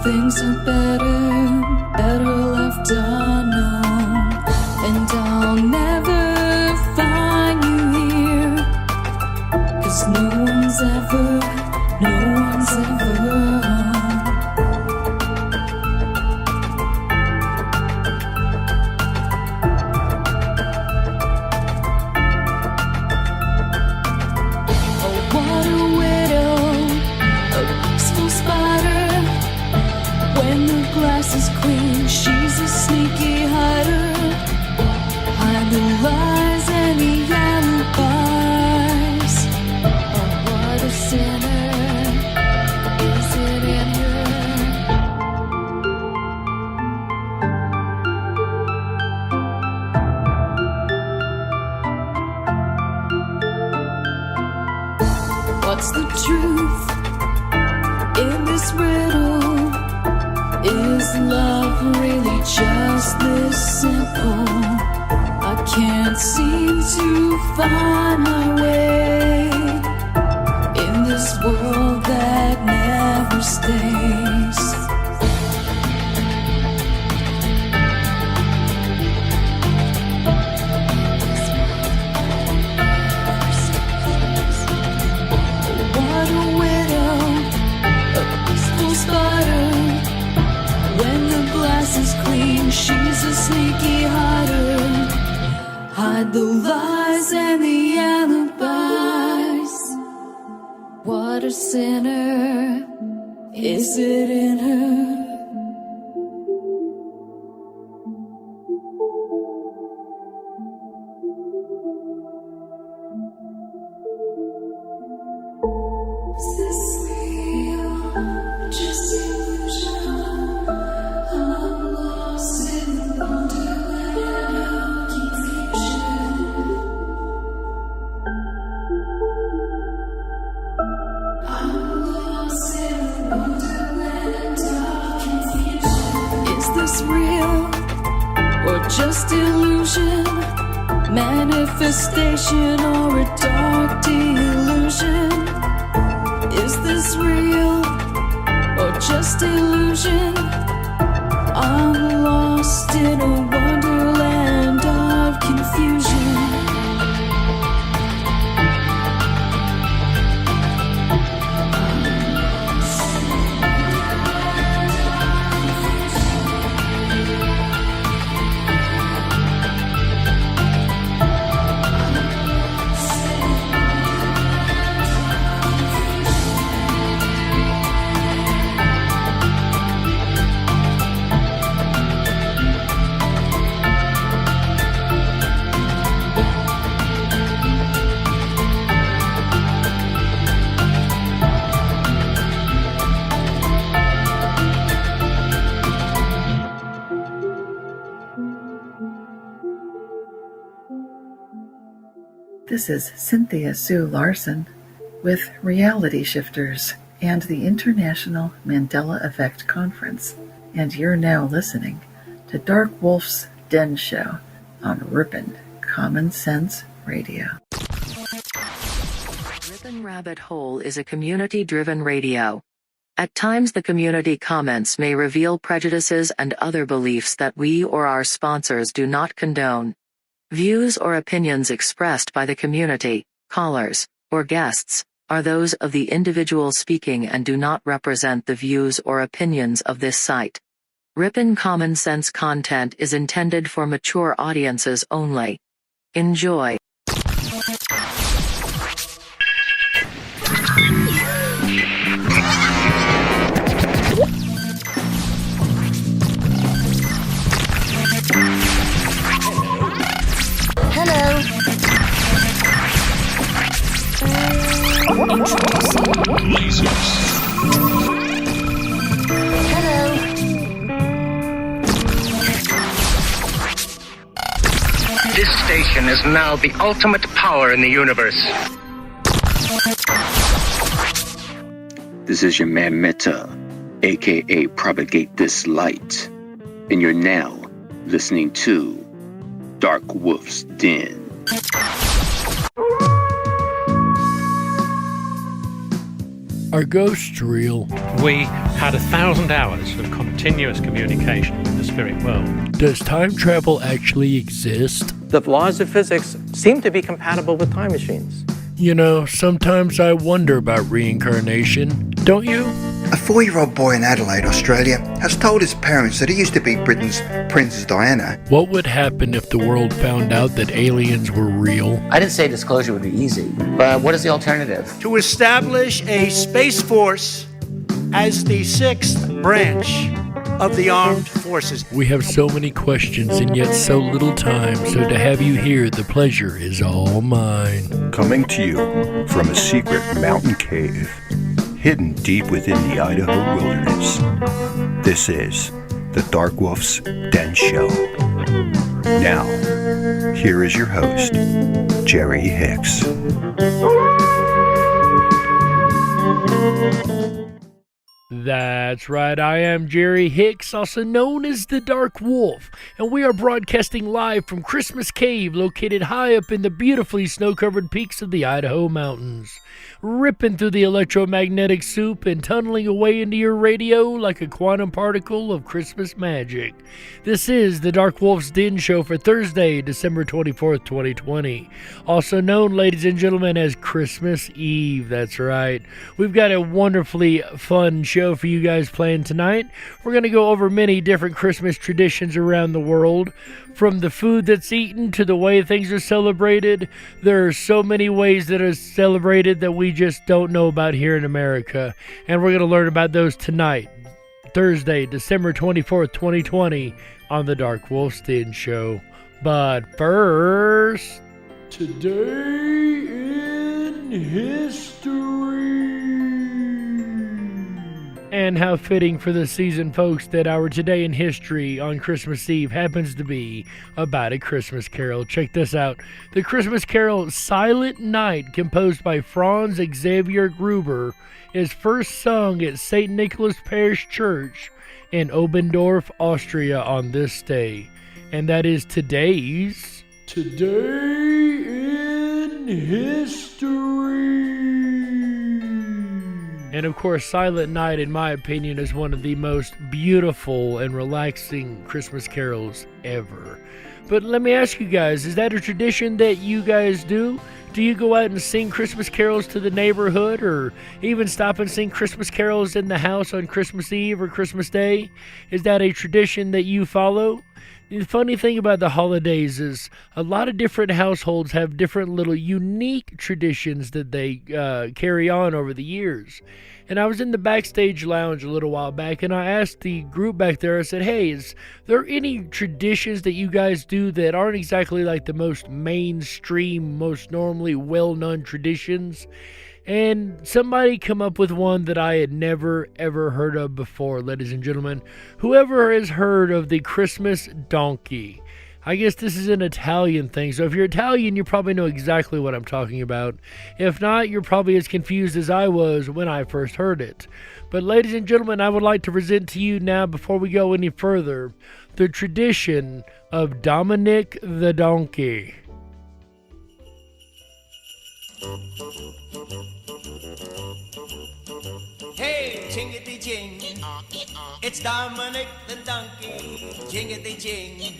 things are better left unknown. And I'll never find you here, 'cause no one's ever is clean, she's a sneaky hider. Hide the lies and the alibis. Oh, what a sinner is it in her? What's the truth in this riddle? Is love really just this simple? I can't seem to find my way in this world that never stays. What a widow, a peaceful spider. When the glass is clean, she's a sneaky hider. Hide the lies and the alibis. What a sinner is it in her? Is this real? Just illusion? Real or just illusion, manifestation or a dark delusion? Is this real or just illusion? I'm lost in a wonderland of confusion. This is Cynthia Sue Larson with Reality Shifters and the International Mandela Effect Conference, and you're now listening to Dark Wolf's Den Show on Ripon Common Sense Radio. Ripon Rabbit Hole is a community-driven radio. At times the community comments may reveal prejudices and other beliefs that we or our sponsors do not condone. Views or opinions expressed by the community, callers, or guests, are those of the individual speaking and do not represent the views or opinions of this site. Ripon Common Sense content is intended for mature audiences only. Enjoy. This station is now the ultimate power in the universe. This is your man Meta, aka Propagate This Light, and you're now listening to Dark Wolf's Den. Are ghosts real? We had 1,000 hours of continuous communication with the spirit world. Does time travel actually exist? The laws of physics seem to be compatible with time machines. You know, sometimes I wonder about reincarnation. Don't you? A 4-year-old boy in Adelaide, Australia, has told his parents that he used to be Britain's Princess Diana. What would happen if the world found out that aliens were real? I didn't say disclosure would be easy, but what is the alternative? To establish a space force as the 6th branch of the armed forces. We have so many questions and yet so little time, so to have you here, the pleasure is all mine. Coming to you from a secret mountain cave, hidden deep within the Idaho wilderness, this is the Dark Wolf's Den Show. Now, here is your host, Jerry Hicks. That's right, I am Jerry Hicks, also known as the Dark Wolf, and we are broadcasting live from Christmas Cave, located high up in the beautifully snow-covered peaks of the Idaho mountains. Ripping through the electromagnetic soup and tunneling away into your radio like a quantum particle of Christmas magic. This is the Dark Wolf's Den Show for Thursday, December 24th, 2020. Also known, ladies and gentlemen, as Christmas Eve. That's right. We've got a wonderfully fun show for you guys playing tonight. We're going to go over many different Christmas traditions around the world. From the food that's eaten to the way things are celebrated, there are so many ways that are celebrated that we just don't know about here in America. And we're going to learn about those tonight, Thursday, December 24th, 2020, on the Dark Wolf's Den Show. But first, today in history. And how fitting for the season, folks, that our Today in History on Christmas Eve happens to be about a Christmas carol. Check this out. The Christmas carol Silent Night, composed by Franz Xavier Gruber, is first sung at St. Nicholas Parish Church in Obendorf, Austria on this day. And that is today's Today in History. And of course, Silent Night, in my opinion, is one of the most beautiful and relaxing Christmas carols ever. But let me ask you guys, is that a tradition that you guys do? Do you go out and sing Christmas carols to the neighborhood, or even stop and sing Christmas carols in the house on Christmas Eve or Christmas Day? Is that a tradition that you follow? The funny thing about the holidays is a lot of different households have different little unique traditions that they carry on over the years. And I was in the Backstage lounge a little while back, and I asked the group back there, I said, hey, is there any traditions that you guys do that aren't exactly like the most mainstream, most normally well-known traditions? And somebody come up with one that I had never, ever heard of before, ladies and gentlemen. Whoever has heard of the Christmas donkey? I guess this is an Italian thing, so if you're Italian, you probably know exactly what I'm talking about. If not, you're probably as confused as I was when I first heard it. But ladies and gentlemen, I would like to present to you now, before we go any further, the tradition of Dominic the Donkey. Hey, jingity-jing, it's Dominic the donkey, jingity-jing,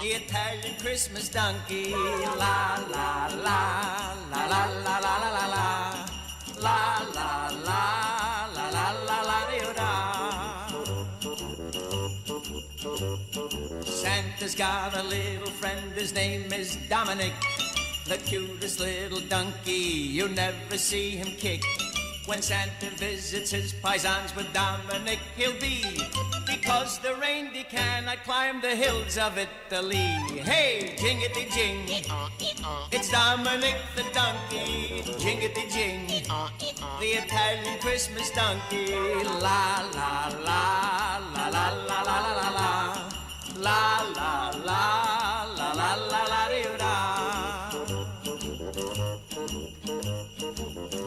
the Italian Christmas donkey, la la la, la la la la la la la, la la la, la la la la. Santa's got a little friend, his name is Dominic, the cutest little donkey, you never see him kick. When Santa visits his paisans with Dominic, he'll be, because the reindeer cannot climb the hills of Italy. Hey, jingity-jing, it's Dominic the donkey, jingity-jing, the Italian Christmas donkey, la la la, la la la la la la, la la la, la la la la da.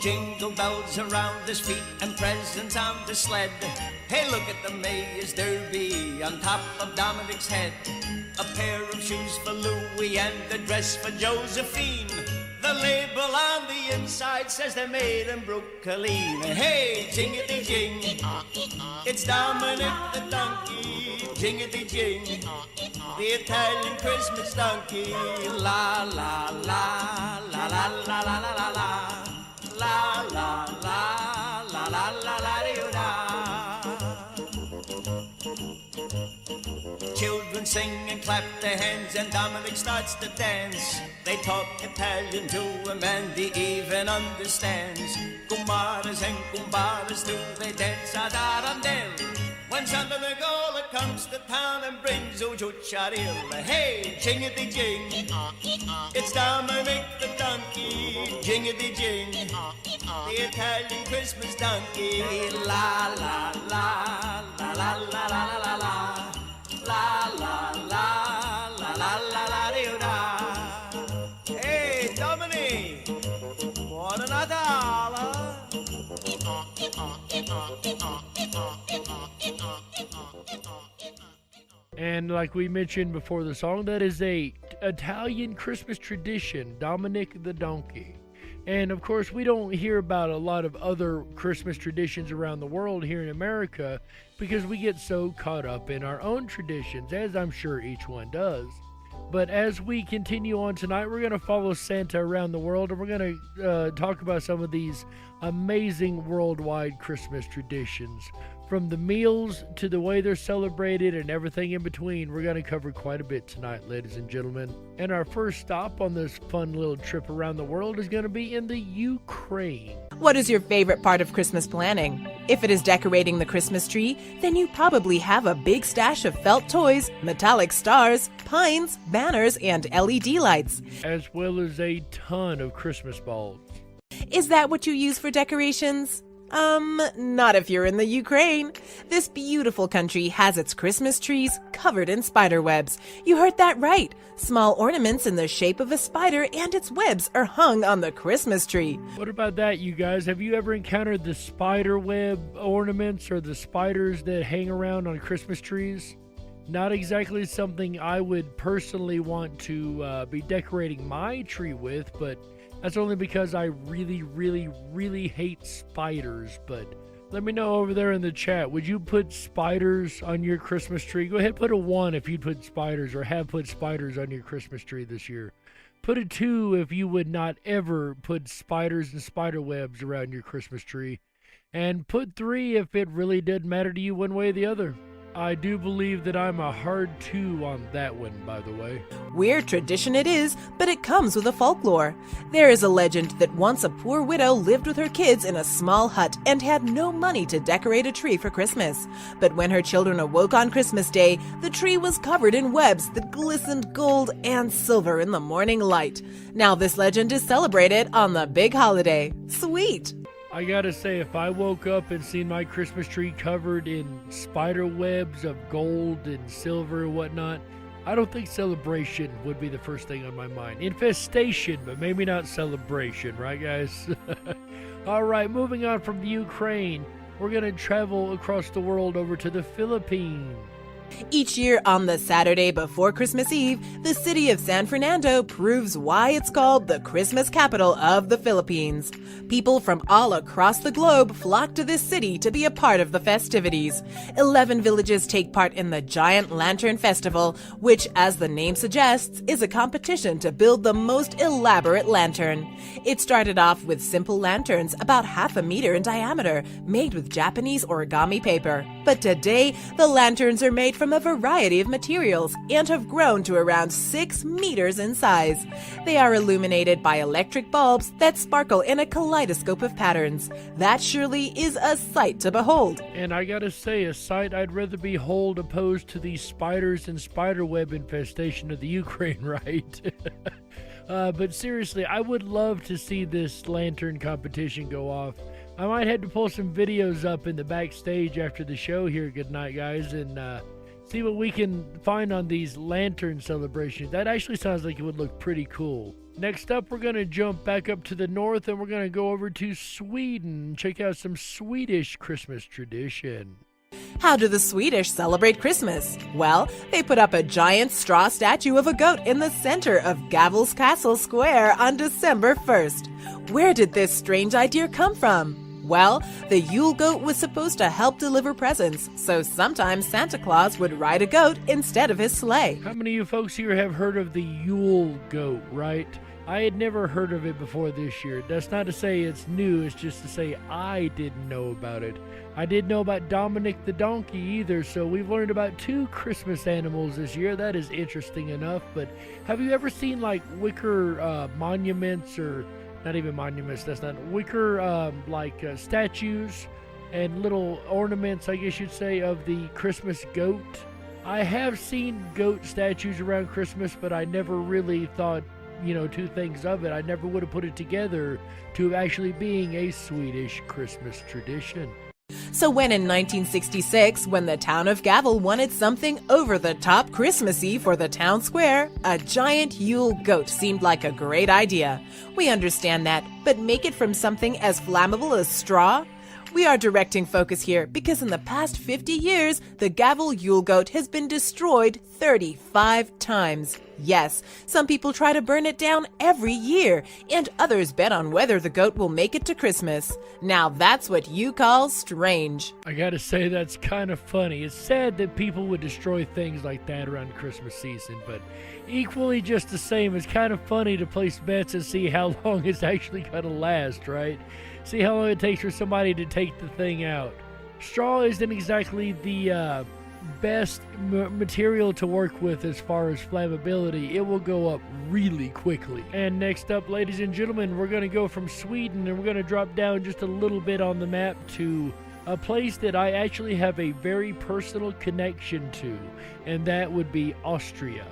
Jingle bells around his feet and presents on the sled. Hey, look at the Mayor's Derby on top of Dominic's head. A pair of shoes for Louis and a dress for Josephine. The label on the inside says they're made in Brooklyn. Hey, jingity jing, it's Dominic the donkey. Jingity jing, the Italian Christmas donkey. La la la la la la la la la la la la la la la la la. Children sing and clap their hands, and Dominic starts to dance. They talk Italian to him, and he even understands. Kumaras and kumbaras do they dance ad arandel. When Santa Nicola comes to town and brings Ujucharilla, hey, jingity jing, it's Dominic the donkey. Jingity jing, the Italian Christmas donkey. La la la la la la la la la. La la la la la la la da. Hey, Dominic, buon Natale. And like we mentioned before the song, that is a Italian Christmas tradition, Dominic the Donkey. And of course, we don't hear about a lot of other Christmas traditions around the world here in America because we get so caught up in our own traditions, as I'm sure each one does. But as we continue on tonight, we're going to follow Santa around the world, and we're going to talk about some of these amazing worldwide Christmas traditions. From the meals to the way they're celebrated and everything in between, we're going to cover quite a bit tonight, ladies and gentlemen. And our first stop on this fun little trip around the world is going to be in the Ukraine. What is your favorite part of Christmas planning? If it is decorating the Christmas tree, then you probably have a big stash of felt toys, metallic stars, pines, banners, and LED lights. As well as a ton of Christmas balls. Is that what you use for decorations? Not if you're in the Ukraine. This beautiful country has its Christmas trees covered in spider webs. You heard that right. Small ornaments in the shape of a spider and its webs are hung on the Christmas tree. What about that, you guys? Have you ever encountered the spider web ornaments or the spiders that hang around on Christmas trees? Not exactly something I would personally want to be decorating my tree with, but that's only because I really, really, really hate spiders. But let me know over there in the chat. Would you put spiders on your Christmas tree? Go ahead, put a 1 if you'd put spiders or have put spiders on your Christmas tree this year. Put a 2 if you would not ever put spiders and spider webs around your Christmas tree. And put 3 if it really did matter to you one way or the other. I do believe that I'm a hard 2 on that one, by the way. Weird tradition it is, but it comes with a folklore. There is a legend that once a poor widow lived with her kids in a small hut and had no money to decorate a tree for Christmas. But when her children awoke on Christmas Day, the tree was covered in webs that glistened gold and silver in the morning light. Now this legend is celebrated on the big holiday. Sweet! I gotta say, if I woke up and seen my Christmas tree covered in spider webs of gold and silver and whatnot, I don't think celebration would be the first thing on my mind. Infestation, but maybe not celebration, right guys? Alright, moving on from the Ukraine, we're gonna travel across the world over to the Philippines. Each year on the Saturday before Christmas Eve, the city of San Fernando proves why it's called the Christmas capital of the Philippines. People from all across the globe flock to this city to be a part of the festivities. 11 villages take part in the Giant Lantern Festival, which, as the name suggests, is a competition to build the most elaborate lantern. It started off with simple lanterns about half a meter in diameter, made with Japanese origami paper. But today, the lanterns are made from a variety of materials and have grown to around 6 meters in size. They are illuminated by electric bulbs that sparkle in a kaleidoscope of patterns. That surely is a sight to behold. And I gotta say, a sight I'd rather behold opposed to the spiders and spiderweb infestation of the Ukraine, right? But seriously, I would love to see this lantern competition go off. I might have to pull some videos up in the backstage after the show here. Good night, guys, and see what we can find on these lantern celebrations. That actually sounds like it would look pretty cool. Next up, we're going to jump back up to the north, and we're going to go over to Sweden and check out some Swedish Christmas tradition. How do the Swedish celebrate Christmas? Well, they put up a giant straw statue of a goat in the center of Gavel's Castle Square on December 1st. Where did this strange idea come from? Well, the Yule goat was supposed to help deliver presents, so sometimes Santa Claus would ride a goat instead of his sleigh. How many of you folks here have heard of the Yule goat, right? I had never heard of it before this year. That's not to say it's new, it's just to say I didn't know about it. I didn't know about Dominic the donkey either, so we've learned about 2 Christmas animals this year. That is interesting enough, but have you ever seen like wicker monuments, or not even monuments, that's not, wicker statues and little ornaments, I guess you'd say, of the Christmas goat? I have seen goat statues around Christmas, but I never really thought, two things of it. I never would have put it together to actually being a Swedish Christmas tradition. So when in 1966, when the town of Gavel wanted something over-the-top Christmassy for the town square, a giant Yule goat seemed like a great idea. We understand that, but make it from something as flammable as straw? We are directing focus here because in the past 50 years, the Gavel Yule goat has been destroyed 35 times. Yes, some people try to burn it down every year, and others bet on whether the goat will make it to Christmas. Now that's what you call strange. I gotta say, that's kind of funny. It's sad that people would destroy things like that around Christmas season, but equally just the same, it's kind of funny to place bets and see how long it's actually gonna last, right? See how long it takes for somebody to take the thing out. Straw isn't exactly the best material to work with as far as flammability. It will go up really quickly. And next up, ladies and gentlemen, we're going to go from Sweden and we're going to drop down just a little bit on the map to a place that I actually have a very personal connection to, and that would be Austria.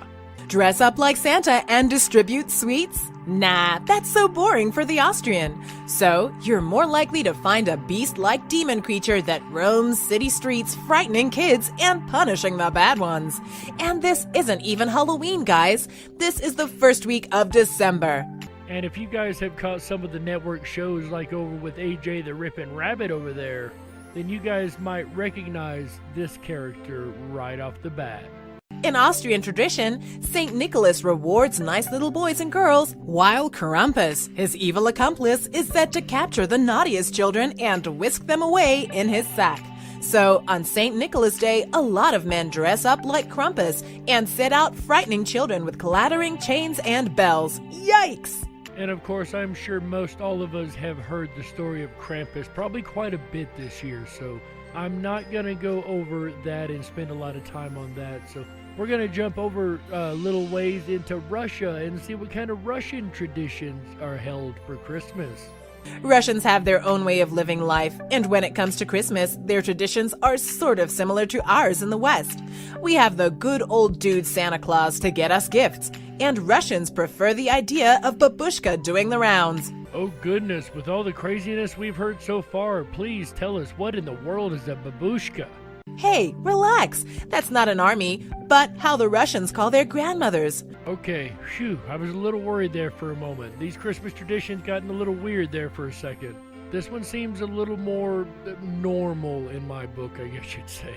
Dress up like Santa and distribute sweets? Nah, that's so boring for the Austrian. So, you're more likely to find a beast-like demon creature that roams city streets, frightening kids and punishing the bad ones. And this isn't even Halloween, guys. This is the first week of December. And if you guys have caught some of the network shows like over with AJ the Ripon Rabbit over there, then you guys might recognize this character right off the bat. In Austrian tradition, St. Nicholas rewards nice little boys and girls, while Krampus, his evil accomplice, is said to capture the naughtiest children and whisk them away in his sack. So, on St. Nicholas Day, a lot of men dress up like Krampus and set out frightening children with clattering chains and bells. Yikes! And of course, I'm sure most all of us have heard the story of Krampus probably quite a bit this year, so I'm not going to go over that and spend a lot of time on that. So we're going to jump over little ways into Russia and see what kind of Russian traditions are held for Christmas. Russians have their own way of living life, and when it comes to Christmas, their traditions are sort of similar to ours in the West. We have the good old dude Santa Claus to get us gifts, and Russians prefer the idea of babushka doing the rounds. Oh goodness, with all the craziness we've heard so far, please tell us what in the world is a babushka? Hey, relax. That's not an army, but how the Russians call their grandmothers. Okay, phew, I was a little worried there for a moment. These Christmas traditions gotten a little weird there for a second. This one seems a little more normal in my book, I guess you'd say.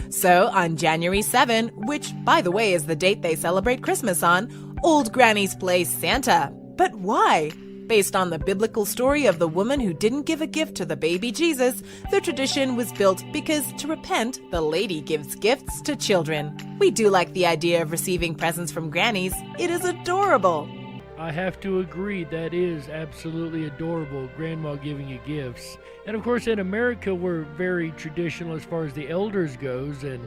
So, on January 7, which, by the way, is the date they celebrate Christmas on, old grannies play Santa. But why? Based on the biblical story of the woman who didn't give a gift to the baby Jesus, the tradition was built because, to repent, the lady gives gifts to children. We do like the idea of receiving presents from grannies. It is adorable. I have to agree, that is absolutely adorable, grandma giving you gifts. And of course in America we're very traditional as far as the elders goes, and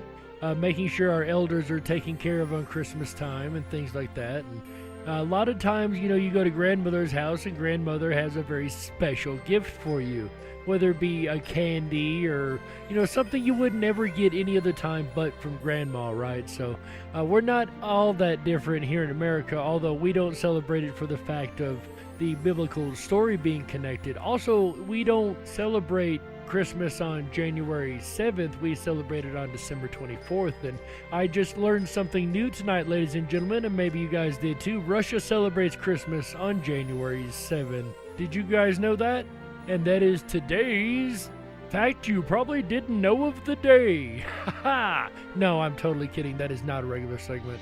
making sure our elders are taken care of on Christmas time and things like that. And a lot of times, you go to grandmother's house and grandmother has a very special gift for you, whether it be a candy or, something you would never get any other time but from grandma, right? So we're not all that different here in America, although we don't celebrate it for the fact of the biblical story being connected. Also, we don't celebrate Christmas on January 7th, we celebrated on December 24th, and I just learned something new tonight, ladies and gentlemen, and maybe you guys did too. Russia celebrates Christmas on January 7th. Did you guys know that? And that is today's fact you probably didn't know of the day. Haha! No, I'm totally kidding. That is not a regular segment.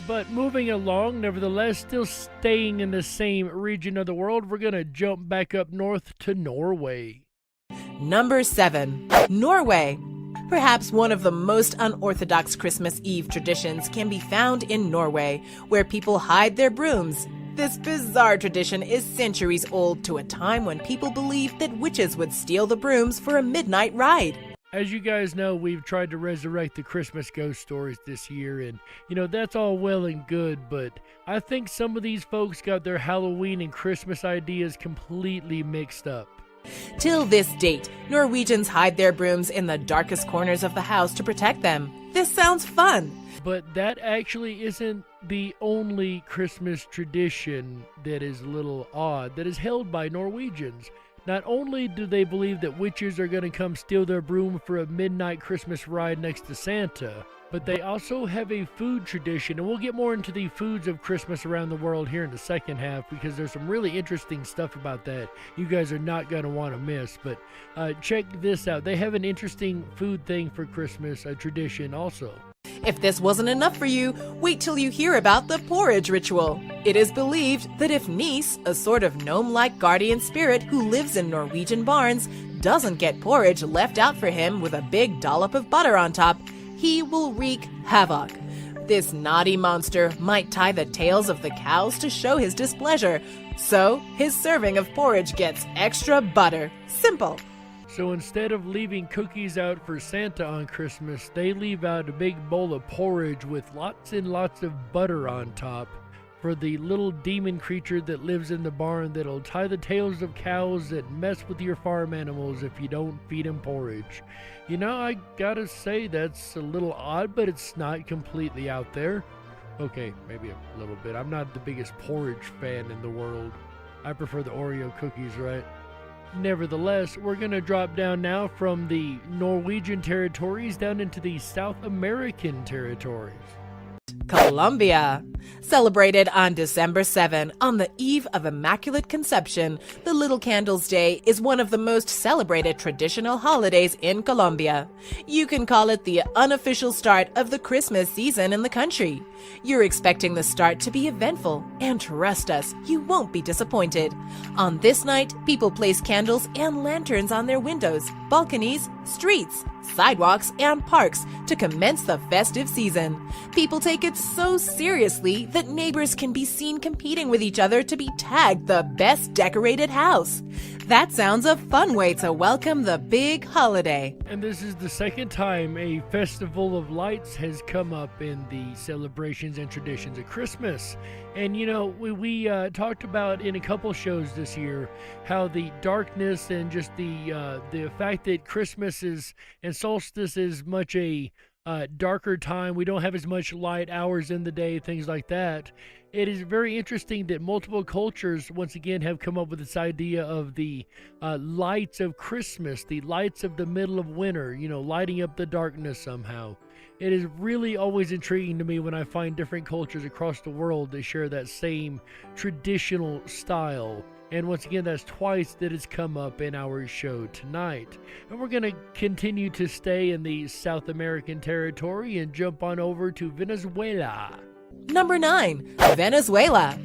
But moving along, nevertheless, still staying in the same region of the world, we're going to jump back up north to Norway. Number 7. Norway. Perhaps one of the most unorthodox Christmas Eve traditions can be found in Norway, where people hide their brooms. This bizarre tradition is centuries old, to a time when people believed that witches would steal the brooms for a midnight ride. As you guys know, we've tried to resurrect the Christmas ghost stories this year, and, that's all well and good, but I think some of these folks got their Halloween and Christmas ideas completely mixed up. Till this date, Norwegians hide their brooms in the darkest corners of the house to protect them. This sounds fun. But that actually isn't the only Christmas tradition that is a little odd that is held by Norwegians. Not only do they believe that witches are going to come steal their broom for a midnight Christmas ride next to Santa, but they also have a food tradition, and we'll get more into the foods of Christmas around the world here in the second half, because there's some really interesting stuff about that you guys are not going to want to miss. But check this out. They have an interesting food thing for Christmas, a tradition also. If this wasn't enough for you, wait till you hear about the porridge ritual. It is believed that if Nis, a sort of gnome-like guardian spirit who lives in Norwegian barns, doesn't get porridge left out for him with a big dollop of butter on top, he will wreak havoc. This naughty monster might tie the tails of the cows to show his displeasure, so his serving of porridge gets extra butter. Simple. So instead of leaving cookies out for Santa on Christmas, they leave out a big bowl of porridge with lots and lots of butter on top for the little demon creature that lives in the barn that'll tie the tails of cows and mess with your farm animals if you don't feed them porridge. I gotta say that's a little odd, but it's not completely out there. Okay, maybe a little bit. I'm not the biggest porridge fan in the world. I prefer the Oreo cookies, right? Nevertheless, we're going to drop down now from the Norwegian territories down into the South American territories. Colombia. Celebrated on December 7, on the eve of Immaculate Conception, the Little Candles Day is one of the most celebrated traditional holidays in Colombia. You can call it the unofficial start of the Christmas season in the country. You're expecting the start to be eventful, and trust us, you won't be disappointed. On this night, people place candles and lanterns on their windows, balconies, streets, sidewalks, and parks to commence the festive season. People take it so seriously that neighbors can be seen competing with each other to be tagged the best decorated house. That sounds a fun way to welcome the big holiday. And this is the second time a festival of lights has come up in the celebrations and traditions of Christmas. And we talked about in a couple shows this year how the darkness and just the fact that Christmas is and solstice is much a darker time. We don't have as much light hours in the day, things like that. It is very interesting that multiple cultures once again have come up with this idea of the lights of Christmas, the lights of the middle of winter, lighting up the darkness somehow. It is really always intriguing to me when I find different cultures across the world that share that same traditional style. And once again, that's twice that it's come up in our show tonight. And we're going to continue to stay in the South American territory and jump on over to Venezuela. Number 9. Venezuela.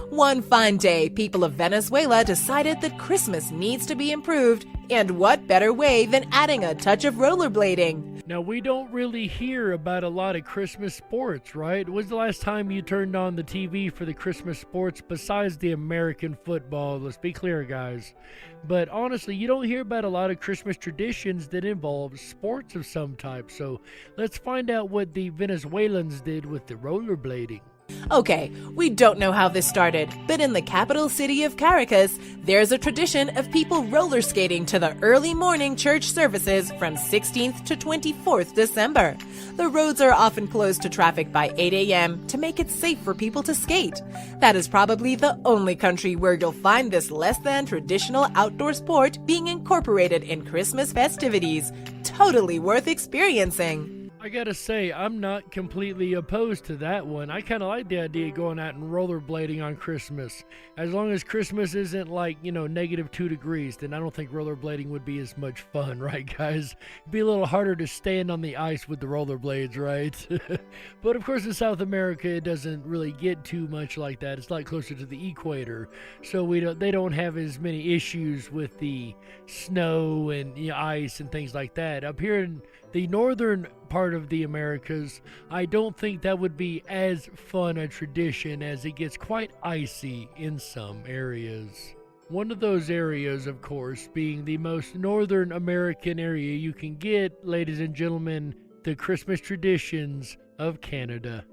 One fine day, people of Venezuela decided that Christmas needs to be improved, and what better way than adding a touch of rollerblading? Now, we don't really hear about a lot of Christmas sports, right? When's the last time you turned on the TV for the Christmas sports besides the American football? Let's be clear, guys. But honestly, you don't hear about a lot of Christmas traditions that involve sports of some type. So let's find out what the Venezuelans did with the rollerblading. Okay, we don't know how this started, but in the capital city of Caracas, there's a tradition of people roller skating to the early morning church services from 16th to 24th December. The roads are often closed to traffic by 8 a.m. to make it safe for people to skate. That is probably the only country where you'll find this less than traditional outdoor sport being incorporated in Christmas festivities. Totally worth experiencing. I gotta say, I'm not completely opposed to that one. I kind of like the idea of going out and rollerblading on Christmas. As long as Christmas isn't like, -2 degrees, then I don't think rollerblading would be as much fun, right, guys? It'd be a little harder to stand on the ice with the rollerblades, right? But of course, in South America, it doesn't really get too much like that. It's a lot closer to the equator, so they don't have as many issues with the snow and ice and things like that. Up here in the northern part of the Americas, I don't think that would be as fun a tradition, as it gets quite icy in some areas. One of those areas, of course, being the most northern American area you can get, ladies and gentlemen, the Christmas traditions of Canada.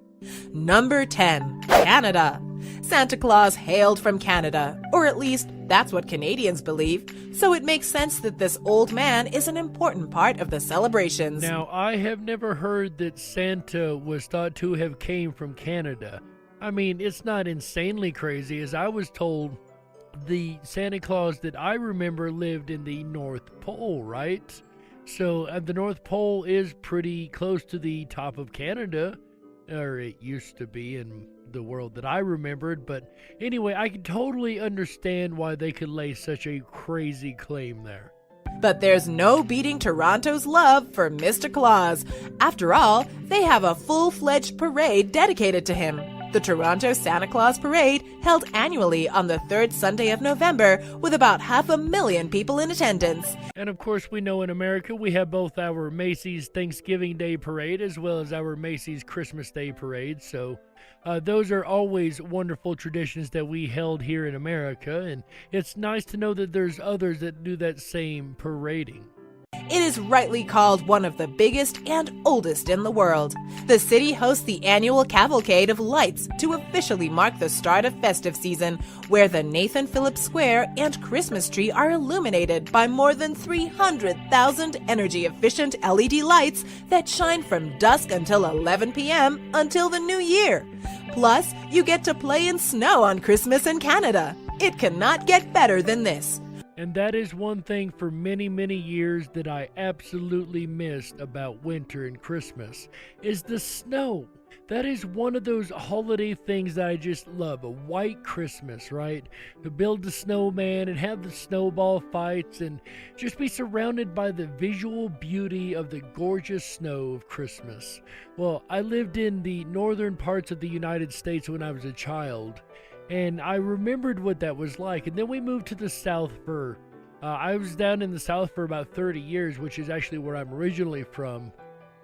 Number 10, Canada. Santa Claus hailed from Canada, or at least that's what Canadians believe, so it makes sense that this old man is an important part of the celebrations. Now, I have never heard that Santa was thought to have came from Canada. I mean, it's not insanely crazy, as I was told the Santa Claus that I remember lived in the North Pole, right? So the North Pole is pretty close to the top of Canada. Or it used to be in the world that I remembered. But anyway, I can totally understand why they could lay such a crazy claim there. But there's no beating Toronto's love for Mr. Claus. After all, they have a full-fledged parade dedicated to him. The Toronto Santa Claus Parade, held annually on the third Sunday of November, with about 500,000 people in attendance. And of course, we know in America we have both our Macy's Thanksgiving Day Parade as well as our Macy's Christmas Day Parade. So those are always wonderful traditions that we held here in America. And it's nice to know that there's others that do that same parading. It is rightly called one of the biggest and oldest in the world. The city hosts the annual Cavalcade of Lights to officially mark the start of festive season, where the Nathan Phillips Square and Christmas tree are illuminated by more than 300,000 energy-efficient LED lights that shine from dusk until 11 p.m. until the new year. Plus, you get to play in snow on Christmas in Canada. It cannot get better than this. And that is one thing for many, many years that I absolutely missed about winter and Christmas, is the snow. That is one of those holiday things that I just love, a white Christmas, right? To build the snowman and have the snowball fights and just be surrounded by the visual beauty of the gorgeous snow of Christmas. Well, I lived in the northern parts of the United States when I was a child, and I remembered what that was like. And then we moved to the South for, I was down in the South for about 30 years, which is actually where I'm originally from.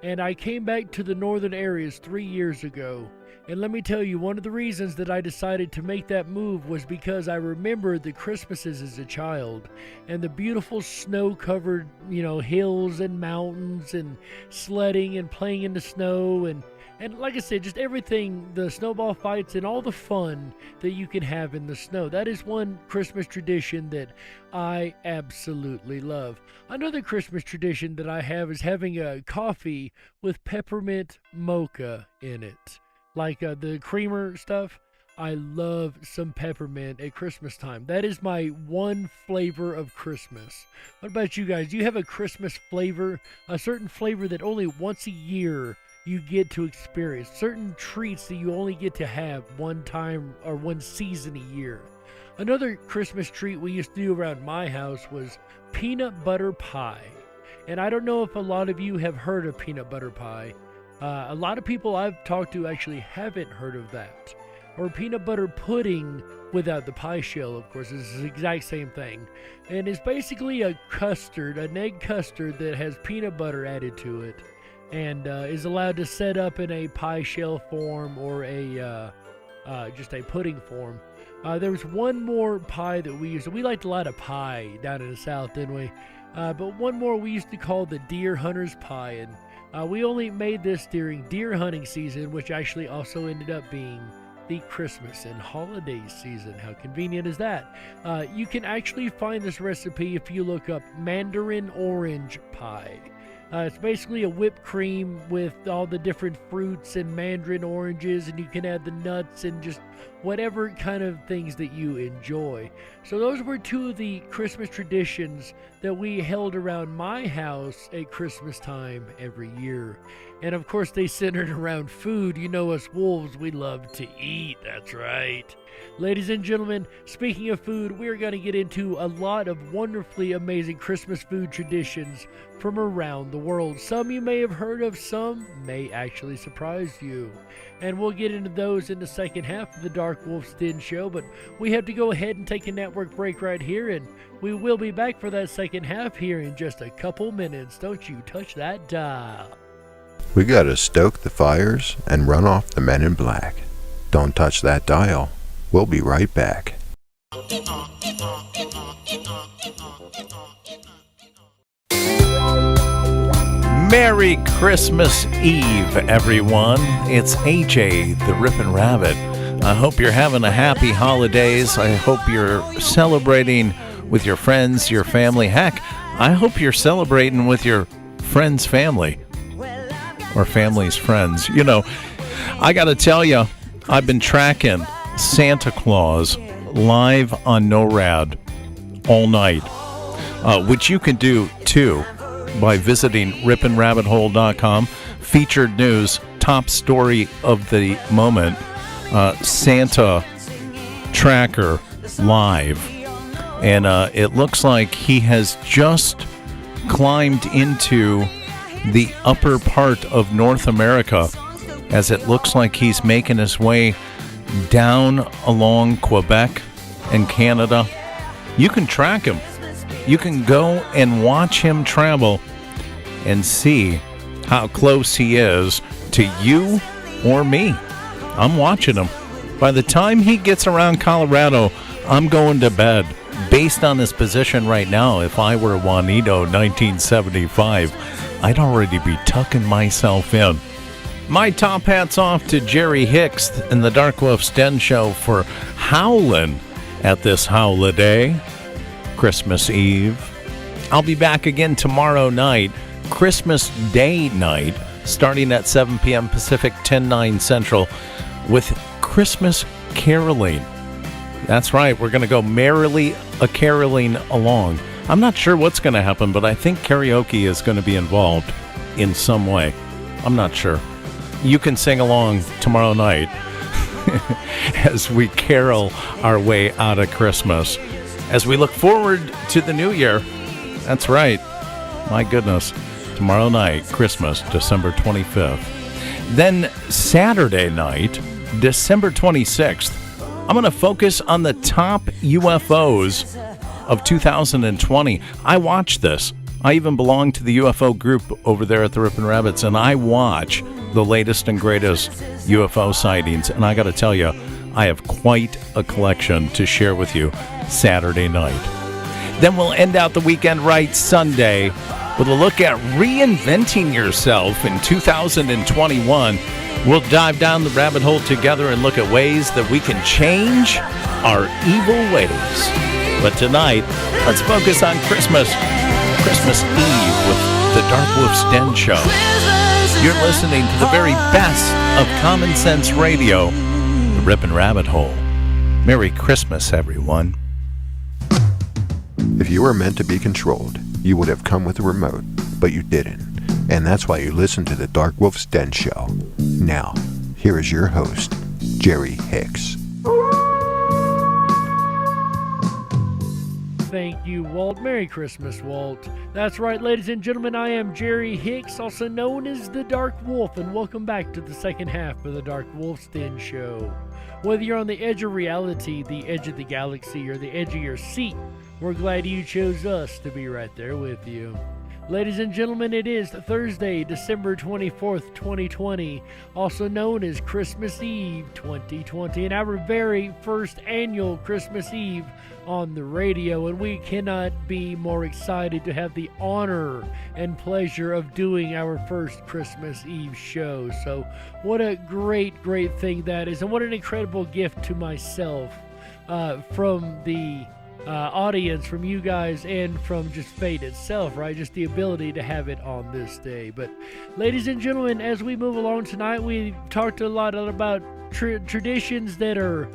And I came back to the northern areas 3 years ago. And let me tell you, one of the reasons that I decided to make that move was because I remembered the Christmases as a child and the beautiful snow-covered, hills and mountains and sledding and playing in the snow and like I said, just everything, the snowball fights and all the fun that you can have in the snow. That is one Christmas tradition that I absolutely love. Another Christmas tradition that I have is having a coffee with peppermint mocha in it. Like the creamer stuff. I love some peppermint at Christmas time. That is my one flavor of Christmas. What about you guys? Do you have a Christmas flavor? A certain flavor that only once a year you get to experience, certain treats that you only get to have one time or one season a year. Another Christmas treat we used to do around my house was peanut butter pie. And I don't know if a lot of you have heard of peanut butter pie. A lot of people I've talked to actually haven't heard of that. Or peanut butter pudding without the pie shell, of course. It's the exact same thing. And it's basically a custard, an egg custard that has peanut butter added to it. And is allowed to set up in a pie shell form or just a pudding form. There was one more pie that we used. We liked a lot of pie down in the South, didn't we? But one more we used to call the deer hunter's pie. And we only made this during deer hunting season, which actually also ended up being the Christmas and holiday season. How convenient is that? You can actually find this recipe if you look up Mandarin orange pie. It's basically a whipped cream with all the different fruits and mandarin oranges, and you can add the nuts and just whatever kind of things that you enjoy. So those were two of the Christmas traditions that we held around my house at Christmas time every year. And of course they centered around food. You know us wolves, we love to eat, that's right. Ladies and gentlemen, speaking of food, we're going to get into a lot of wonderfully amazing Christmas food traditions from around the world. Some you may have heard of, some may actually surprise you. And we'll get into those in the second half of the Dark Wolf's Den show, but we have to go ahead and take a network break right here, and we will be back for that second half here in just a couple minutes. Don't you touch that dial. We gotta stoke the fires and run off the men in black. Don't touch that dial. We'll be right back. Merry Christmas Eve, everyone. It's AJ, the Ripon Rabbit. I hope you're having a happy holidays. I hope you're celebrating with your friends, your family. Heck, I hope you're celebrating with your friend's family or family's friends. You know, I got to tell you, I've been tracking Santa Claus live on NORAD all night, which you can do too by visiting riponrabbithole.com. Featured news, top story of the moment, Santa tracker live. And it looks like he has just climbed into the upper part of North America, as it looks like he's making his way down along Quebec and Canada. You can track him. You can go and watch him travel and see how close he is to you or me. I'm watching him. By the time he gets around Colorado, I'm going to bed. Based on his position right now, if I were Juanito 1975, I'd already be tucking myself in. My top hat's off to Jerry Hicks and the Dark Wolf's Den show for howling at this holiday, Christmas Eve. I'll be back again tomorrow night, Christmas Day night, starting at 7 p.m. Pacific, 10/9 Central, with Christmas caroling. That's right, we're going to go merrily a-caroling along. I'm not sure what's going to happen, but I think karaoke is going to be involved in some way. I'm not sure. You can sing along tomorrow night as we carol our way out of Christmas. As we look forward to the new year, that's right, my goodness, tomorrow night, Christmas, December 25th. Then Saturday night, December 26th, I'm going to focus on the top UFOs of 2020. I watch this. I even belong to the UFO group over there at the Ripon Rabbits, and I watch the latest and greatest UFO sightings. And I got to tell you, I have quite a collection to share with you Saturday night. Then we'll end out the weekend right Sunday with a look at reinventing yourself in 2021. We'll dive down the rabbit hole together and look at ways that we can change our evil ways. But tonight, let's focus on Christmas Eve with the Dark Wolf's Den show. You're listening to the very best of Common Sense Radio, the Ripon Rabbit Hole. Merry Christmas, everyone. If you were meant to be controlled, you would have come with a remote, but you didn't. And that's why you listen to the Dark Wolf's Den show. Now, here is your host, Jerry Hicks. Thank you, Walt. Merry Christmas, Walt. That's right, ladies and gentlemen, I am Jerry Hicks, also known as the Dark Wolf, and welcome back to the second half of the Dark Wolf's Den show. Whether you're on the edge of reality, the edge of the galaxy, or the edge of your seat, we're glad you chose us to be right there with you. Ladies and gentlemen, it is Thursday, December 24th, 2020, also known as Christmas Eve 2020, and our very first annual Christmas Eve on the radio, and we cannot be more excited to have the honor and pleasure of doing our first Christmas Eve show. So what a great thing that is, and what an incredible gift to myself from the audience from you guys and from just fate itself, right? Just the ability to have it on this day. But ladies and gentlemen, as we move along tonight, we talked a lot about traditions that are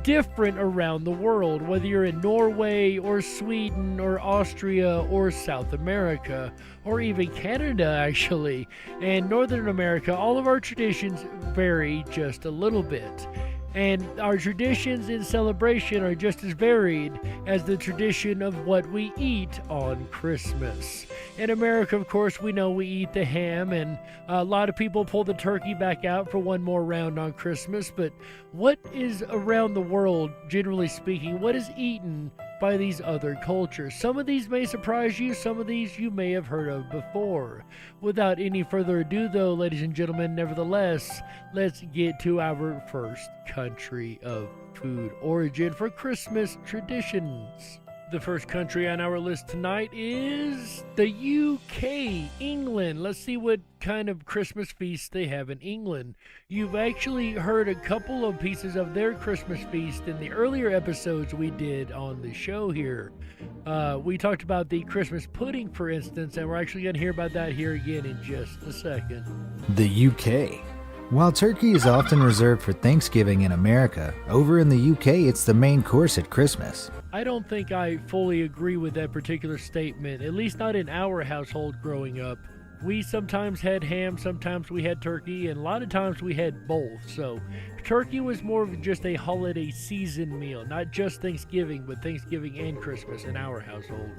different around the world, whether you're in Norway or Sweden or Austria or South America or even Canada, actually, and Northern America. All of our traditions vary just a little bit. And our traditions in celebration are just as varied as the tradition of what we eat on Christmas. In America, of course, we know we eat the ham, and a lot of people pull the turkey back out for one more round on Christmas. But what is around the world, generally speaking, what is eaten by these other cultures? Some of these may surprise you, some of these you may have heard of before. Without any further ado, though, ladies and gentlemen, nevertheless, let's get to our first country of food origin for Christmas traditions. The first country on our list tonight is the UK, England. Let's see what kind of Christmas feast they have in England. You've actually heard a couple of pieces of their Christmas feast in the earlier episodes we did on the show here. We talked about the Christmas pudding, for instance, and we're actually going to hear about that here again in just a second. The UK. While turkey is often reserved for Thanksgiving in America, over in the UK it's the main course at Christmas. I don't think I fully agree with that particular statement, at least not in our household growing up. We sometimes had ham, sometimes we had turkey, and a lot of times we had both. So turkey was more of just a holiday season meal, not just Thanksgiving, but Thanksgiving and Christmas in our household.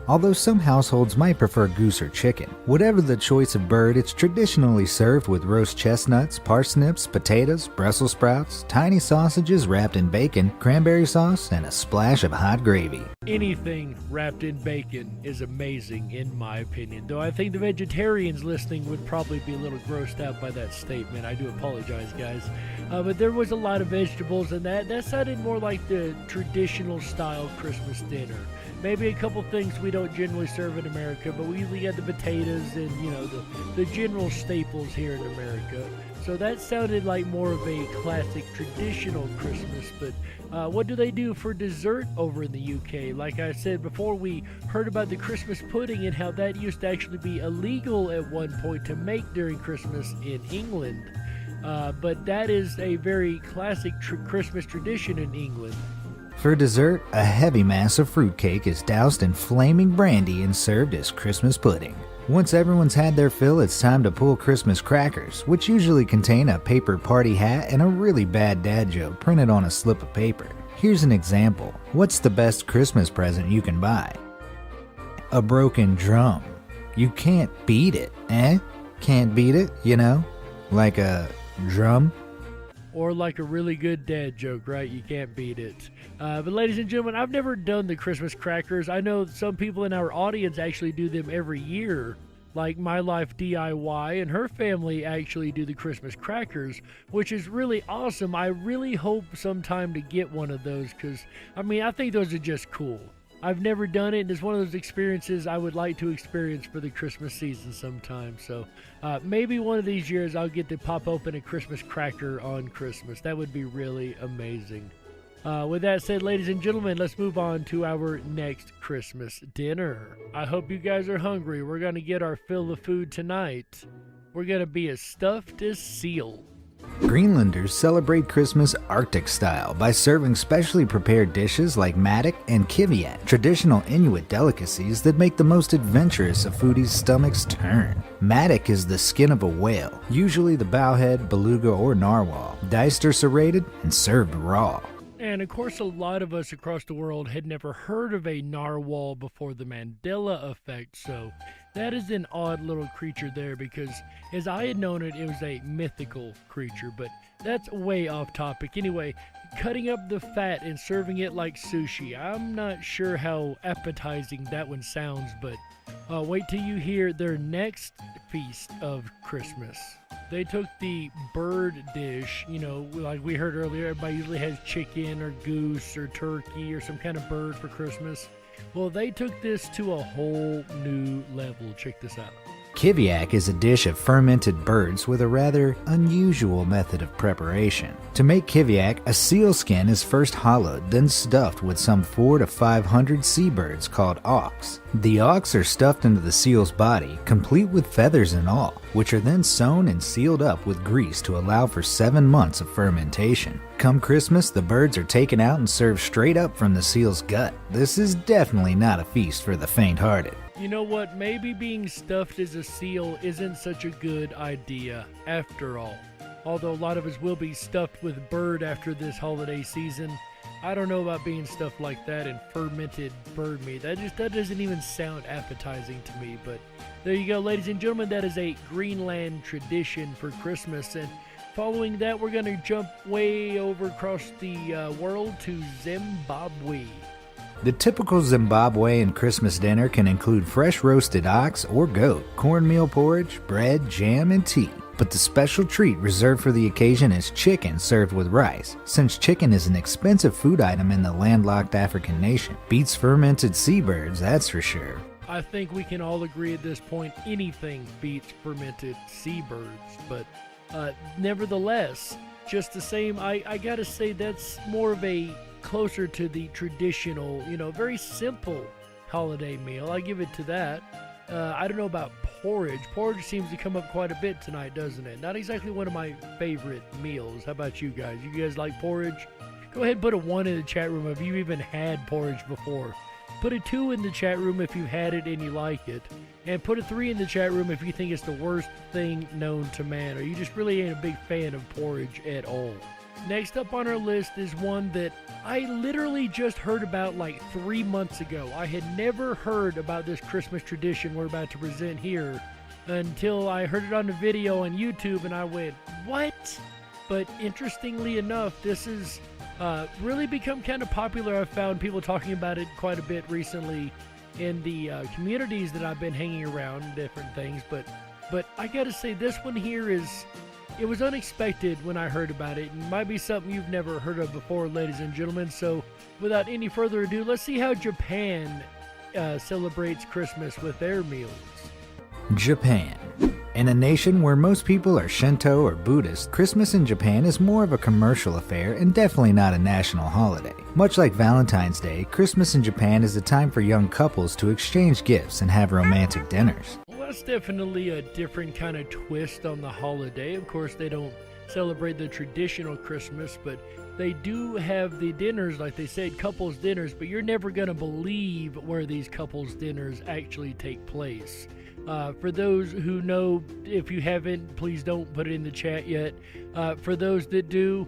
Although some households might prefer goose or chicken, whatever the choice of bird, it's traditionally served with roast chestnuts, parsnips, potatoes, Brussels sprouts, tiny sausages wrapped in bacon, cranberry sauce, and a splash of hot gravy. Anything wrapped in bacon is amazing, in my opinion. Though I think the vegetarians listening would probably be a little grossed out by that statement. I do apologize, guys. But there was a lot of vegetables, and that sounded more like the traditional style Christmas dinner. Maybe a couple things we don't generally serve in America, but we usually get the potatoes and, the general staples here in America. So that sounded like more of a classic traditional Christmas. But what do they do for dessert over in the UK? Like I said before, we heard about the Christmas pudding and how that used to actually be illegal at one point to make during Christmas in England. But that is a very classic Christmas tradition in England. For dessert, a heavy mass of fruitcake is doused in flaming brandy and served as Christmas pudding. Once everyone's had their fill, it's time to pull Christmas crackers, which usually contain a paper party hat and a really bad dad joke printed on a slip of paper. Here's an example. What's the best Christmas present you can buy? A broken drum. You can't beat it, eh? Can't beat it, Like a drum? Or like a really good dad joke, right? You can't beat it. But ladies and gentlemen, I've never done the Christmas crackers. I know some people in our audience actually do them every year. Like My Life DIY and her family actually do the Christmas crackers, which is really awesome. I really hope sometime to get one of those because, I think those are just cool. I've never done it, and it's one of those experiences I would like to experience for the Christmas season sometime. So maybe one of these years I'll get to pop open a Christmas cracker on Christmas. That would be really amazing. With that said, ladies and gentlemen, let's move on to our next Christmas dinner. I hope you guys are hungry. We're going to get our fill of food tonight. We're going to be as stuffed as seal. Greenlanders celebrate Christmas Arctic style by serving specially prepared dishes like maddock and kiviat, traditional Inuit delicacies that make the most adventurous of foodies' stomachs turn. Maddock is the skin of a whale, usually the bowhead, beluga, or narwhal, diced or serrated and served raw. And of course, a lot of us across the world had never heard of a narwhal before the Mandela effect, so that is an odd little creature there because as I had known it, it was a mythical creature, but that's way off topic. Anyway, cutting up the fat and serving it like sushi. I'm not sure how appetizing that one sounds, but wait till you hear their next feast of Christmas. They took the bird dish, like we heard earlier, everybody usually has chicken or goose or turkey or some kind of bird for Christmas. Well, they took this to a whole new level. Check this out. Kiviak is a dish of fermented birds with a rather unusual method of preparation. To make kiviak, a seal skin is first hollowed, then stuffed with some 400 to 500 seabirds called auks. The auks are stuffed into the seal's body, complete with feathers and all, which are then sewn and sealed up with grease to allow for 7 months of fermentation. Come Christmas, the birds are taken out and served straight up from the seal's gut. This is definitely not a feast for the faint-hearted. You know what? Maybe being stuffed as a seal isn't such a good idea after all. Although a lot of us will be stuffed with bird after this holiday season, I don't know about being stuffed like that in fermented bird meat. That doesn't even sound appetizing to me. But there you go, ladies and gentlemen. That is a Greenland tradition for Christmas. And following that, we're going to jump way over across the world to Zimbabwe. The typical Zimbabwean Christmas dinner can include fresh roasted ox or goat, cornmeal porridge, bread, jam, and tea. But the special treat reserved for the occasion is chicken served with rice, since chicken is an expensive food item in the landlocked African nation. Beats fermented seabirds, that's for sure. I think we can all agree at this point anything beats fermented seabirds, but nevertheless, just the same, I gotta say that's more of a closer to the traditional, very simple holiday meal. I give it to that. I don't know about porridge. Porridge seems to come up quite a bit tonight, doesn't it? Not exactly one of my favorite meals. How about you guys? You guys like porridge? Go ahead and put a 1 in the chat room if you've even had porridge before. Put a 2 in the chat room if you've had it and you like it. And put a 3 in the chat room if you think it's the worst thing known to man, or you just really ain't a big fan of porridge at all. Next up on our list is one that I literally just heard about like 3 months ago. I had never heard about this Christmas tradition we're about to present here until I heard it on the video on YouTube and I went, what? But interestingly enough, this has really become kind of popular. I've found people talking about it quite a bit recently in the communities that I've been hanging around and different things. But I gotta say, this one here it was unexpected when I heard about it. It might be something you've never heard of before, ladies and gentlemen. So without any further ado, let's see how Japan celebrates Christmas with their meals. Japan. In a nation where most people are Shinto or Buddhist, Christmas in Japan is more of a commercial affair and definitely not a national holiday. Much like Valentine's Day, Christmas in Japan is a time for young couples to exchange gifts and have romantic dinners. Well, that's definitely a different kind of twist on the holiday. Of course, they don't celebrate the traditional Christmas, but they do have the dinners, like they said, couples dinners, but you're never going to believe where these couples dinners actually take place. For those who know, if you haven't, please don't put it in the chat yet. For those that do,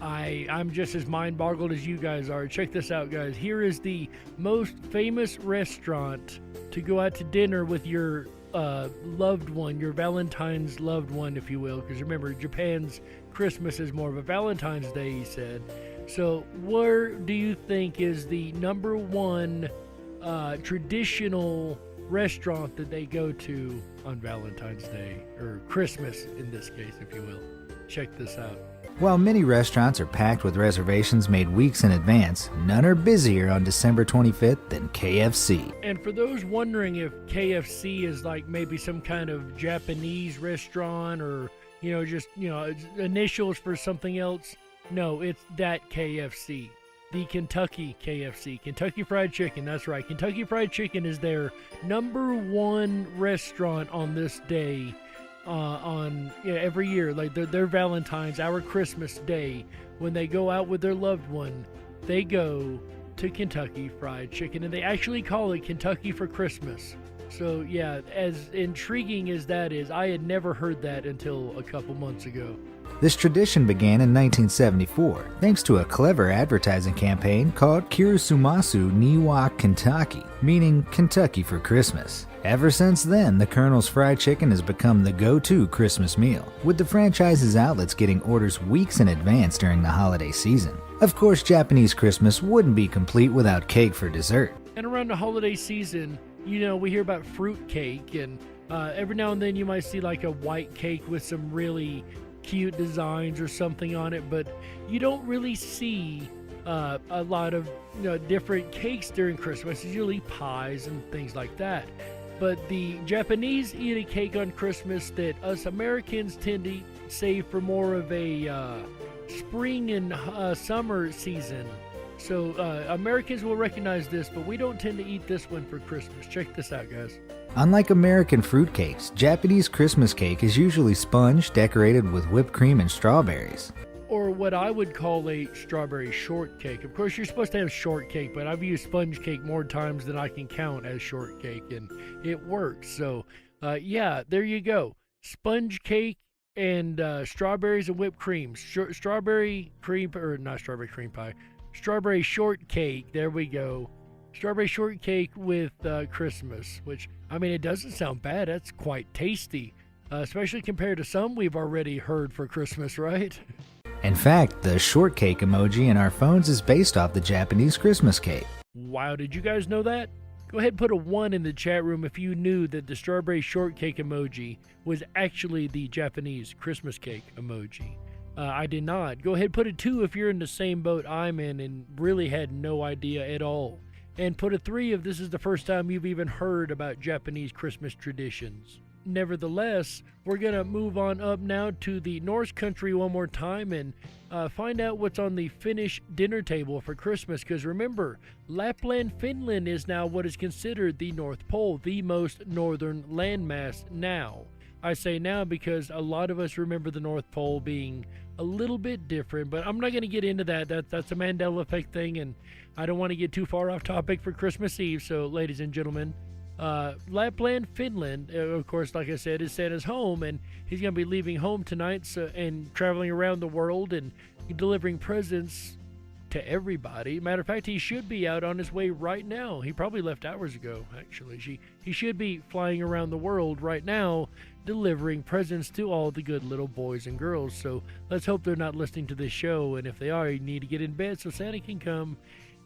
I'm just as mind-boggled as you guys are. Check this out, guys. Here is the most famous restaurant to go out to dinner with your loved one, your Valentine's loved one, if you will. Because remember, Japan's Christmas is more of a Valentine's Day, he said. So where do you think is the number one traditional restaurant that they go to on Valentine's Day, or Christmas in this case, if you will? Check this out. While many restaurants are packed with reservations made weeks in advance, none are busier on December 25th than KFC. And for those wondering if KFC is like maybe some kind of Japanese restaurant or, just, initials for something else, no, it's that KFC. The Kentucky KFC, Kentucky Fried Chicken, that's right. Kentucky Fried Chicken is their number one restaurant on this day, every year. Like their Valentine's, our Christmas Day, when they go out with their loved one, they go to Kentucky Fried Chicken, and they actually call it Kentucky for Christmas. So yeah, as intriguing as that is, I had never heard that until a couple months ago. This tradition began in 1974, thanks to a clever advertising campaign called Kirisumasu Niwa Kentucky, meaning Kentucky for Christmas. Ever since then, the Colonel's Fried Chicken has become the go-to Christmas meal, with the franchise's outlets getting orders weeks in advance during the holiday season. Of course, Japanese Christmas wouldn't be complete without cake for dessert. And around the holiday season, we hear about fruit cake, and every now and then you might see like a white cake with some really cute designs or something on it, but you don't really see a lot of different cakes during Christmas. It's usually pies and things like that. but the Japanese eat a cake on Christmas that us Americans tend to save for more of a spring and summer season. So Americans will recognize this, but we don't tend to eat this one for Christmas. Check this out, guys. Unlike American fruitcakes, Japanese Christmas cake is usually sponge decorated with whipped cream and strawberries. Or what I would call a strawberry shortcake. Of course, you're supposed to have shortcake, but I've used sponge cake more times than I can count as shortcake, and it works. So, yeah, there you go. Sponge cake and strawberries and whipped cream. Strawberry cream, or not strawberry cream pie. Strawberry shortcake. There we go. Strawberry shortcake with Christmas, which, I mean, it doesn't sound bad. That's quite tasty, especially compared to some we've already heard for Christmas, right? In fact, the shortcake emoji in our phones is based off the Japanese Christmas cake. Wow, did you guys know that? Go ahead and put a 1 in the chat room if you knew that the strawberry shortcake emoji was actually the Japanese Christmas cake emoji. I did not. Go ahead and put a 2 if you're in the same boat I'm in and really had no idea at all. And put a 3 if this is the first time you've even heard about Japanese Christmas traditions. Nevertheless, we're going to move on up now to the Norse country one more time and find out what's on the Finnish dinner table for Christmas. Because remember, Lapland, Finland is now what is considered the North Pole, the most northern landmass now. I say now because a lot of us remember the North Pole being a little bit different, but I'm not going to get into that. That's a Mandela effect thing, and I don't want to get too far off topic for Christmas Eve. So, ladies and gentlemen, Lapland, Finland, of course, like I said, is Santa's home, and he's going to be leaving home tonight and traveling around the world and delivering presents to everybody. Matter of fact, he should be out on his way right now. He probably left hours ago, actually. He should be flying around the world right now, delivering presents to all the good little boys and girls. So let's hope they're not listening to this show, and if they are, you need to get in bed so Santa can come.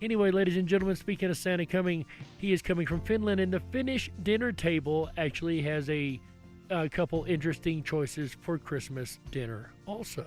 Anyway, ladies and gentlemen, speaking of Santa coming, he is coming from Finland, and the Finnish dinner table actually has a couple interesting choices for Christmas dinner also.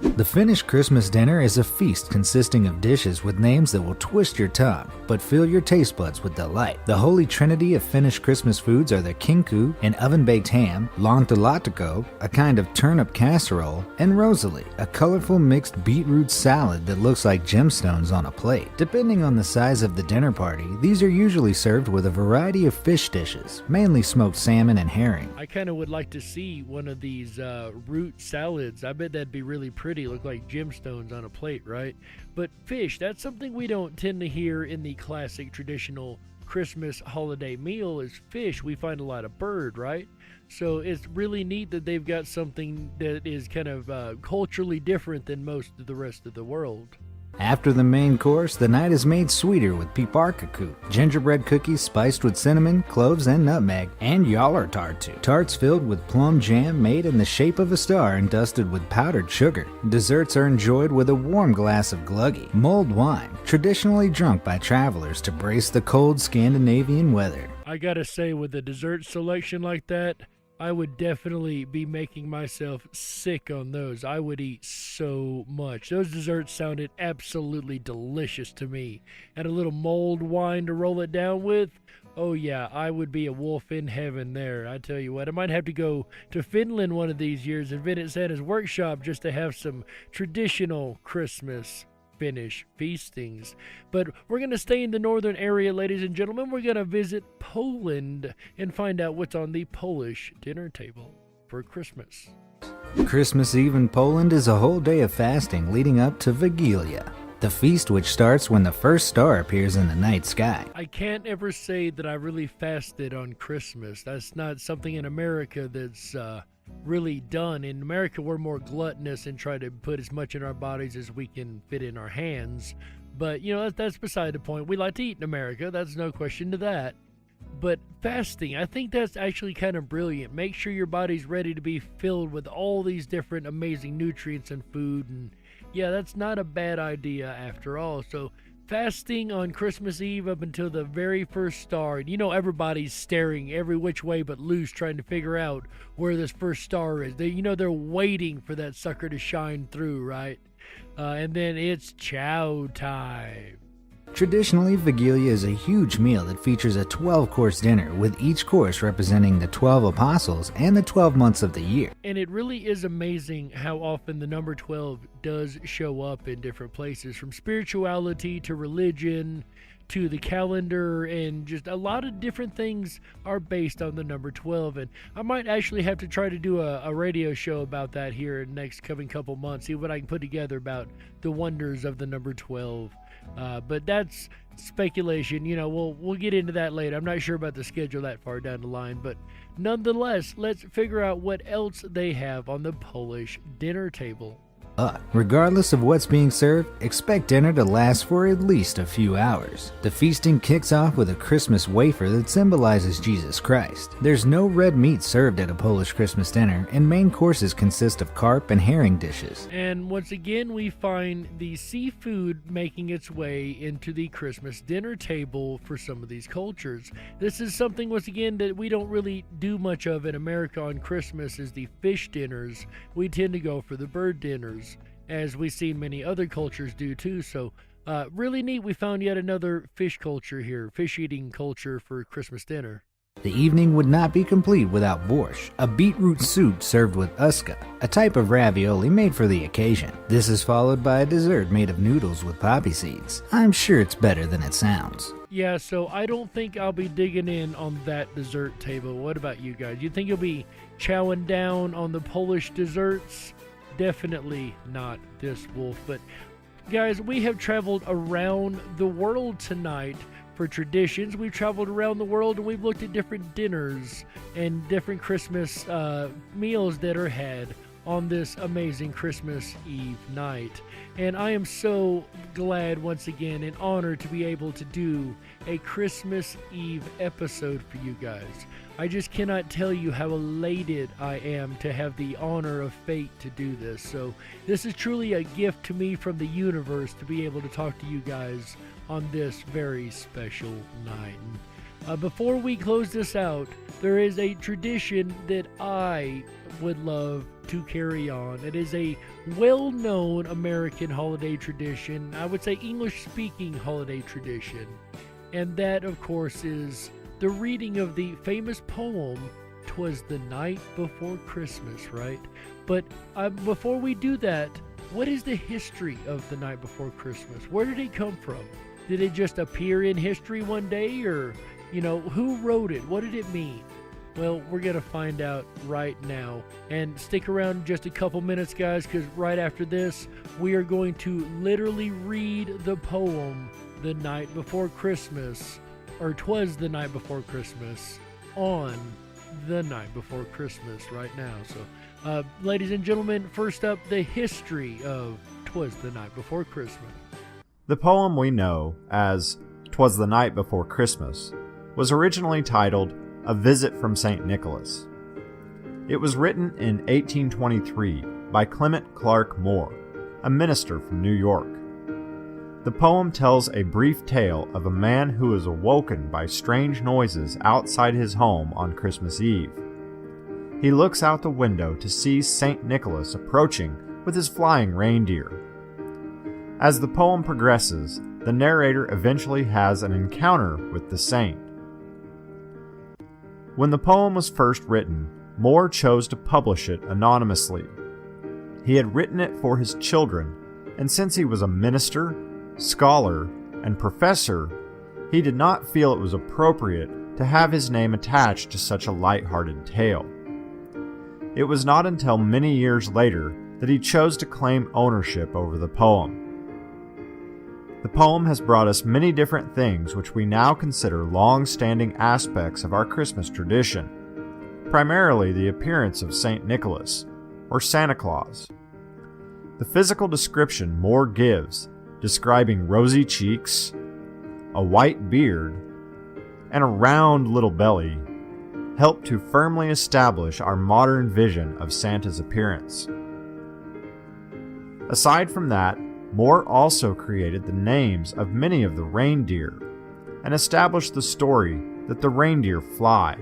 The Finnish Christmas dinner is a feast consisting of dishes with names that will twist your tongue, but fill your taste buds with delight. The holy trinity of Finnish Christmas foods are the kinku, an oven-baked ham, lontalaatikko, a kind of turnip casserole, and rosali, a colorful mixed beetroot salad that looks like gemstones on a plate. Depending on the size of the dinner party, these are usually served with a variety of fish dishes, mainly smoked salmon and herring. I kind of would like to see one of these root salads. I bet that'd be really pretty, look like gemstones on a plate, right? But fish, that's something we don't tend to hear in the classic traditional Christmas holiday meal is fish. We find a lot of bird, right? So it's really neat that they've got something that is kind of culturally different than most of the rest of the world. After the main course, the night is made sweeter with piparkakku, gingerbread cookies spiced with cinnamon, cloves, and nutmeg, and jallartartu, tarts filled with plum jam made in the shape of a star and dusted with powdered sugar. Desserts are enjoyed with a warm glass of glöggi, mulled wine, traditionally drunk by travelers to brace the cold Scandinavian weather. I gotta say, with a dessert selection like that, I would definitely be making myself sick on those. I would eat so much. Those desserts sounded absolutely delicious to me. And a little mulled wine to roll it down with. Oh yeah, I would be a wolf in heaven there. I tell you what, I might have to go to Finland one of these years and visit Santa's workshop just to have some traditional Christmas Finnish feastings. But we're going to stay in the northern area, ladies and gentlemen. We're going to visit Poland and find out what's on the Polish dinner table for Christmas. Christmas Eve in Poland is a whole day of fasting leading up to Wigilia, the feast which starts when the first star appears in the night sky. I can't ever say that I really fasted on Christmas. That's not something in America that's really done. In America, we're more gluttonous and try to put as much in our bodies as we can fit in our hands. But, you know, that's beside the point. We like to eat in America. That's no question to that. But fasting, I think that's actually kind of brilliant. Make sure your body's ready to be filled with all these different amazing nutrients and food. And yeah, that's not a bad idea after all. So fasting on Christmas Eve up until the very first star. And you know, everybody's staring every which way but loose trying to figure out where this first star is. They're waiting for that sucker to shine through, right? And then it's chow time. Traditionally, Vigilia is a huge meal that features a 12-course dinner, with each course representing the 12 apostles and the 12 months of the year. And it really is amazing how often the number 12 does show up in different places, from spirituality to religion to the calendar, and just a lot of different things are based on the number 12. And I might actually have to try to do a radio show about that here in the next coming couple months, see what I can put together about the wonders of the number 12. But that's speculation. We'll get into that later. I'm not sure about the schedule that far down the line, but nonetheless, let's figure out what else they have on the Polish dinner table. Regardless of what's being served, expect dinner to last for at least a few hours. The feasting kicks off with a Christmas wafer that symbolizes Jesus Christ. There's no red meat served at a Polish Christmas dinner, and main courses consist of carp and herring dishes. And once again, we find the seafood making its way into the Christmas dinner table for some of these cultures. This is something, once again, that we don't really do much of in America on Christmas, is the fish dinners. We tend to go for the bird dinners, as we've seen many other cultures do too. So really neat, we found yet another fish culture here, fish eating culture for Christmas dinner. The evening would not be complete without borscht, a beetroot soup served with uska, a type of ravioli made for the occasion. This is followed by a dessert made of noodles with poppy seeds. I'm sure it's better than it sounds. Yeah, so I don't think I'll be digging in on that dessert table. What about you guys? You think you'll be chowing down on the Polish desserts? Definitely not this wolf. But guys, we have traveled around the world tonight for traditions. We've traveled around the world and we've looked at different dinners and different Christmas meals that are had on this amazing Christmas Eve night. And I am so glad once again and honored to be able to do a Christmas Eve episode for you guys. I just cannot tell you how elated I am to have the honor of fate to do this. So this is truly a gift to me from the universe to be able to talk to you guys on this very special night. Before we close this out, there is a tradition that I would love to carry on. It is a well-known American holiday tradition. I would say English-speaking holiday tradition. And that, of course, is the reading of the famous poem, "'Twas the Night Before Christmas," right? But before we do that, what is the history of the night before Christmas? Where did it come from? Did it just appear in history one day, or, who wrote it? What did it mean? Well, we're going to find out right now. And stick around just a couple minutes, guys, because right after this, we are going to literally read the poem, "The Night Before Christmas," or "'Twas the Night Before Christmas," on the night before Christmas right now. So, ladies and gentlemen, first up, the history of "'Twas the Night Before Christmas." The poem we know as "'Twas the Night Before Christmas" was originally titled "A Visit from St. Nicholas." It was written in 1823 by Clement Clark Moore, a minister from New York. The poem tells a brief tale of a man who is awoken by strange noises outside his home on Christmas Eve. He looks out the window to see St. Nicholas approaching with his flying reindeer. As the poem progresses, the narrator eventually has an encounter with the saint. When the poem was first written, Moore chose to publish it anonymously. He had written it for his children, and since he was a minister, scholar, and professor, he did not feel it was appropriate to have his name attached to such a light-hearted tale. It was not until many years later that he chose to claim ownership over the poem. The poem has brought us many different things which we now consider long-standing aspects of our Christmas tradition, primarily the appearance of St. Nicholas, or Santa Claus. The physical description Moore gives, describing rosy cheeks, a white beard, and a round little belly, help to firmly establish our modern vision of Santa's appearance. Aside from that, Moore also created the names of many of the reindeer and established the story that the reindeer fly.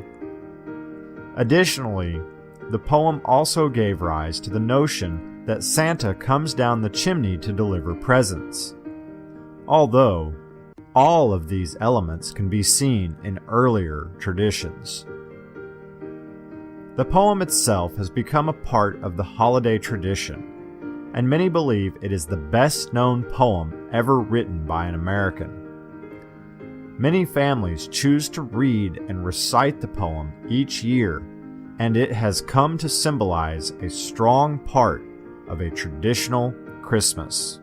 Additionally, the poem also gave rise to the notion that Santa comes down the chimney to deliver presents. Although, All of these elements can be seen in earlier traditions. The poem itself has become a part of the holiday tradition, and many believe it is the best-known poem ever written by an American. Many families choose to read and recite the poem each year, and it has come to symbolize a strong part of a traditional Christmas.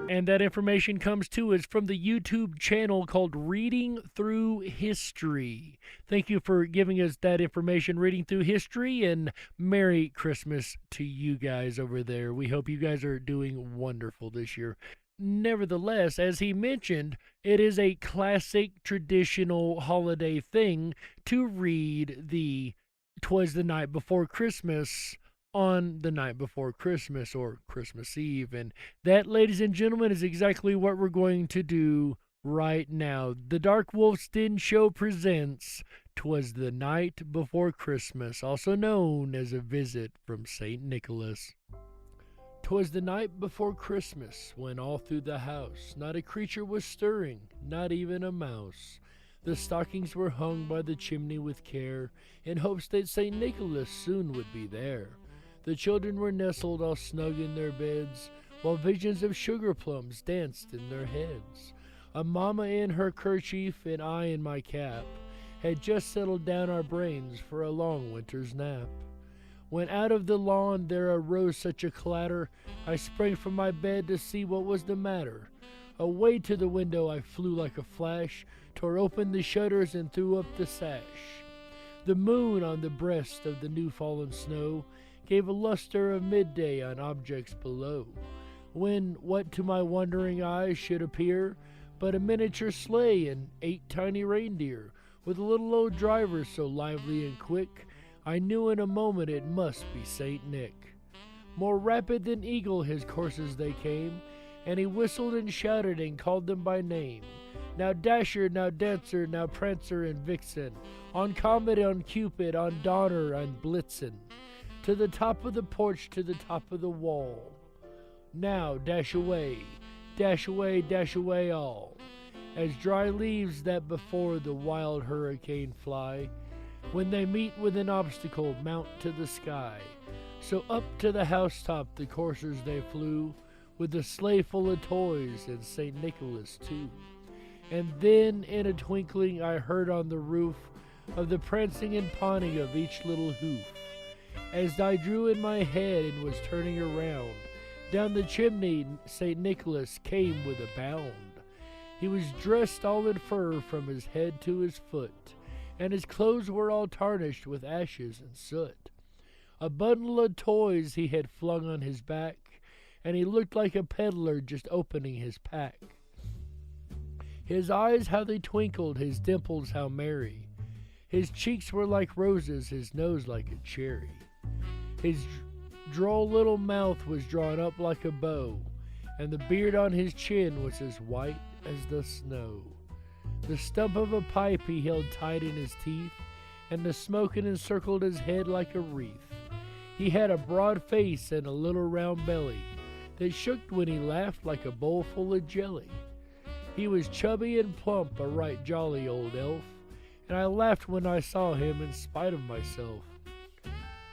And that information comes to us from the YouTube channel called Reading Through History. Thank you for giving us that information, Reading Through History, and Merry Christmas to you guys over there. We hope you guys are doing wonderful this year. Nevertheless, as he mentioned, it is a classic traditional holiday thing to read the "'Twas the Night Before Christmas" on the night before Christmas or Christmas Eve. And that, ladies and gentlemen, is exactly what we're going to do right now. The Dark Wolf's Den Show presents "'Twas the Night Before Christmas," also known as a visit from St. Nicholas. 'Twas the night before Christmas, when all through the house not a creature was stirring, not even a mouse. The stockings were hung by the chimney with care, in hopes that St. Nicholas soon would be there. The children were nestled all snug in their beds, while visions of sugar plums danced in their heads. A mamma in her kerchief and I in my cap had just settled down our brains for a long winter's nap. When out of the lawn there arose such a clatter, I sprang from my bed to see what was the matter. Away to the window I flew like a flash, tore open the shutters and threw up the sash. The moon on the breast of the new-fallen snow gave a luster of midday on objects below, when what to my wondering eyes should appear but a miniature sleigh and 8 tiny reindeer, with a little old driver so lively and quick, I knew in a moment it must be Saint Nick. More rapid than eagle his coursers they came, and he whistled and shouted and called them by name. Now Dasher, now Dancer, now Prancer and Vixen, on Comet, on Cupid, on Donner, on Blitzen, to the top of the porch, to the top of the wall. Now dash away, dash away, dash away all, as dry leaves that before the wild hurricane fly, when they meet with an obstacle mount to the sky. So up to the housetop the coursers they flew, with the sleigh full of toys and St. Nicholas too. And then in a twinkling I heard on the roof of the prancing and pawing of each little hoof. As I drew in my head and was turning around, down the chimney St. Nicholas came with a bound. He was dressed all in fur from his head to his foot, and his clothes were all tarnished with ashes and soot. A bundle of toys he had flung on his back, and he looked like a peddler just opening his pack. His eyes how they twinkled, his dimples how merry. His cheeks were like roses, his nose like a cherry. His droll little mouth was drawn up like a bow, and the beard on his chin was as white as the snow. The stump of a pipe he held tight in his teeth, and the smoke encircled his head like a wreath. He had a broad face and a little round belly that shook when he laughed like a bowl full of jelly. He was chubby and plump, a right jolly old elf, and I laughed when I saw him in spite of myself.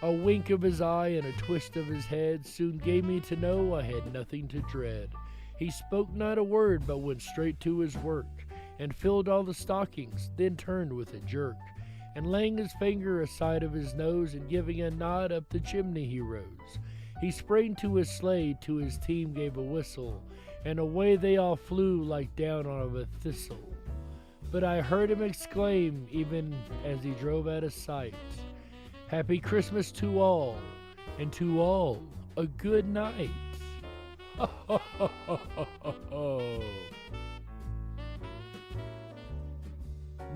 A wink of his eye and a twist of his head soon gave me to know I had nothing to dread. He spoke not a word, but went straight to his work, and filled all the stockings, then turned with a jerk, and laying his finger aside of his nose, and giving a nod up the chimney he rose. He sprang to his sleigh, to his team gave a whistle, and away they all flew like down on a thistle. But I heard him exclaim, even as he drove out of sight, "Happy Christmas to all, and to all a good night."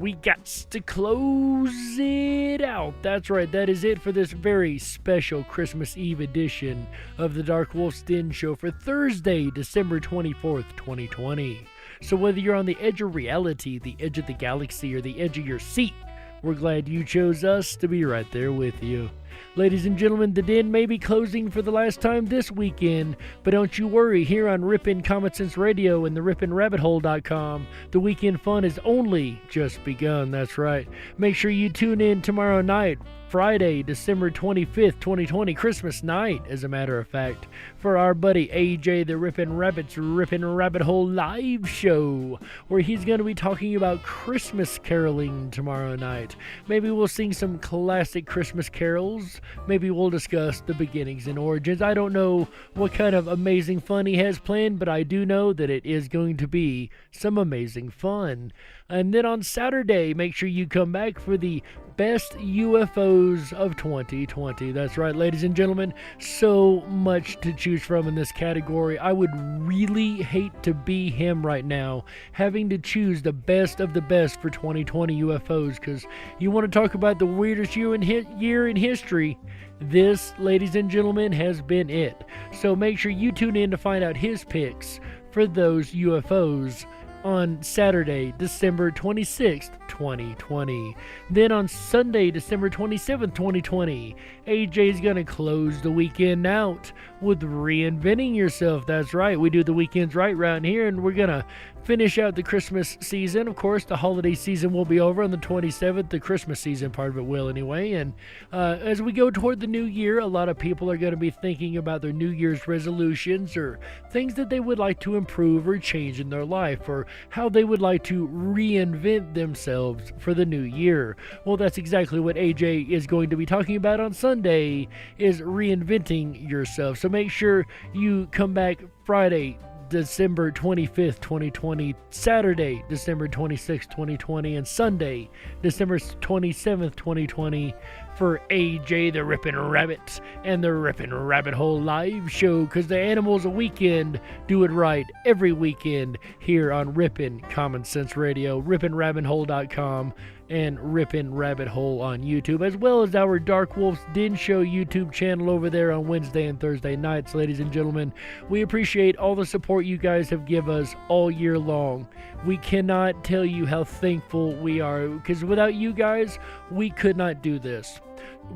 We got to close it out. That's right, that is it for this very special Christmas Eve edition of the Dark Wolf's Den Show for Thursday, December 24th, 2020. So whether you're on the edge of reality, the edge of the galaxy, or the edge of your seat, we're glad you chose us to be right there with you. Ladies and gentlemen, the Den may be closing for the last time this weekend, but don't you worry, here on Ripon Common Sense Radio and the RiponRabbitHole.com, the weekend fun has only just begun. That's right. Make sure you tune in tomorrow night, Friday, December 25th, 2020, Christmas night, as a matter of fact, for our buddy AJ, the Ripon Rabbits Ripon Rabbit Hole live show, where he's going to be talking about Christmas caroling tomorrow night. Maybe we'll sing some classic Christmas carols. Maybe we'll discuss the beginnings and origins. I don't know what kind of amazing fun he has planned, but I do know that it is going to be some amazing fun. And then on Saturday, make sure you come back for the best UFOs of 2020. That's right, ladies and gentlemen, so much to choose from in this category. I would really hate to be him right now, having to choose the best of the best for 2020 UFOs, because you want to talk about the weirdest year in history. This, ladies and gentlemen, has been it. So make sure you tune in to find out his picks for those UFOs on Saturday, December 26th, 2020. Then on Sunday, December 27th, 2020, AJ's gonna close the weekend out with Reinventing Yourself. That's right, we do the weekends right around here, and we're gonna finish out the Christmas season. Of course, the holiday season will be over on the 27th. The Christmas season part of it will anyway. And as we go toward the new year, a lot of people are going to be thinking about their New Year's resolutions or things that they would like to improve or change in their life, or how they would like to reinvent themselves for the new year. Well, that's exactly what AJ is going to be talking about on Sunday, is reinventing yourself. So make sure you come back Friday, December 25th, 2020, Saturday, December 26th, 2020, and Sunday, December 27th, 2020, for AJ the Ripon Rabbits and the Ripon Rabbit Hole live show, because the animals a weekend do it right every weekend here on Ripon Common Sense Radio, RiponRabbitHole.com, and Ripon Rabbit Hole on YouTube, as well as our Dark Wolf's Den Show YouTube channel over there on Wednesday and Thursday nights. Ladies and gentlemen, we appreciate all the support you guys have given us all year long. We cannot tell you how thankful we are, because without you guys, we could not do this.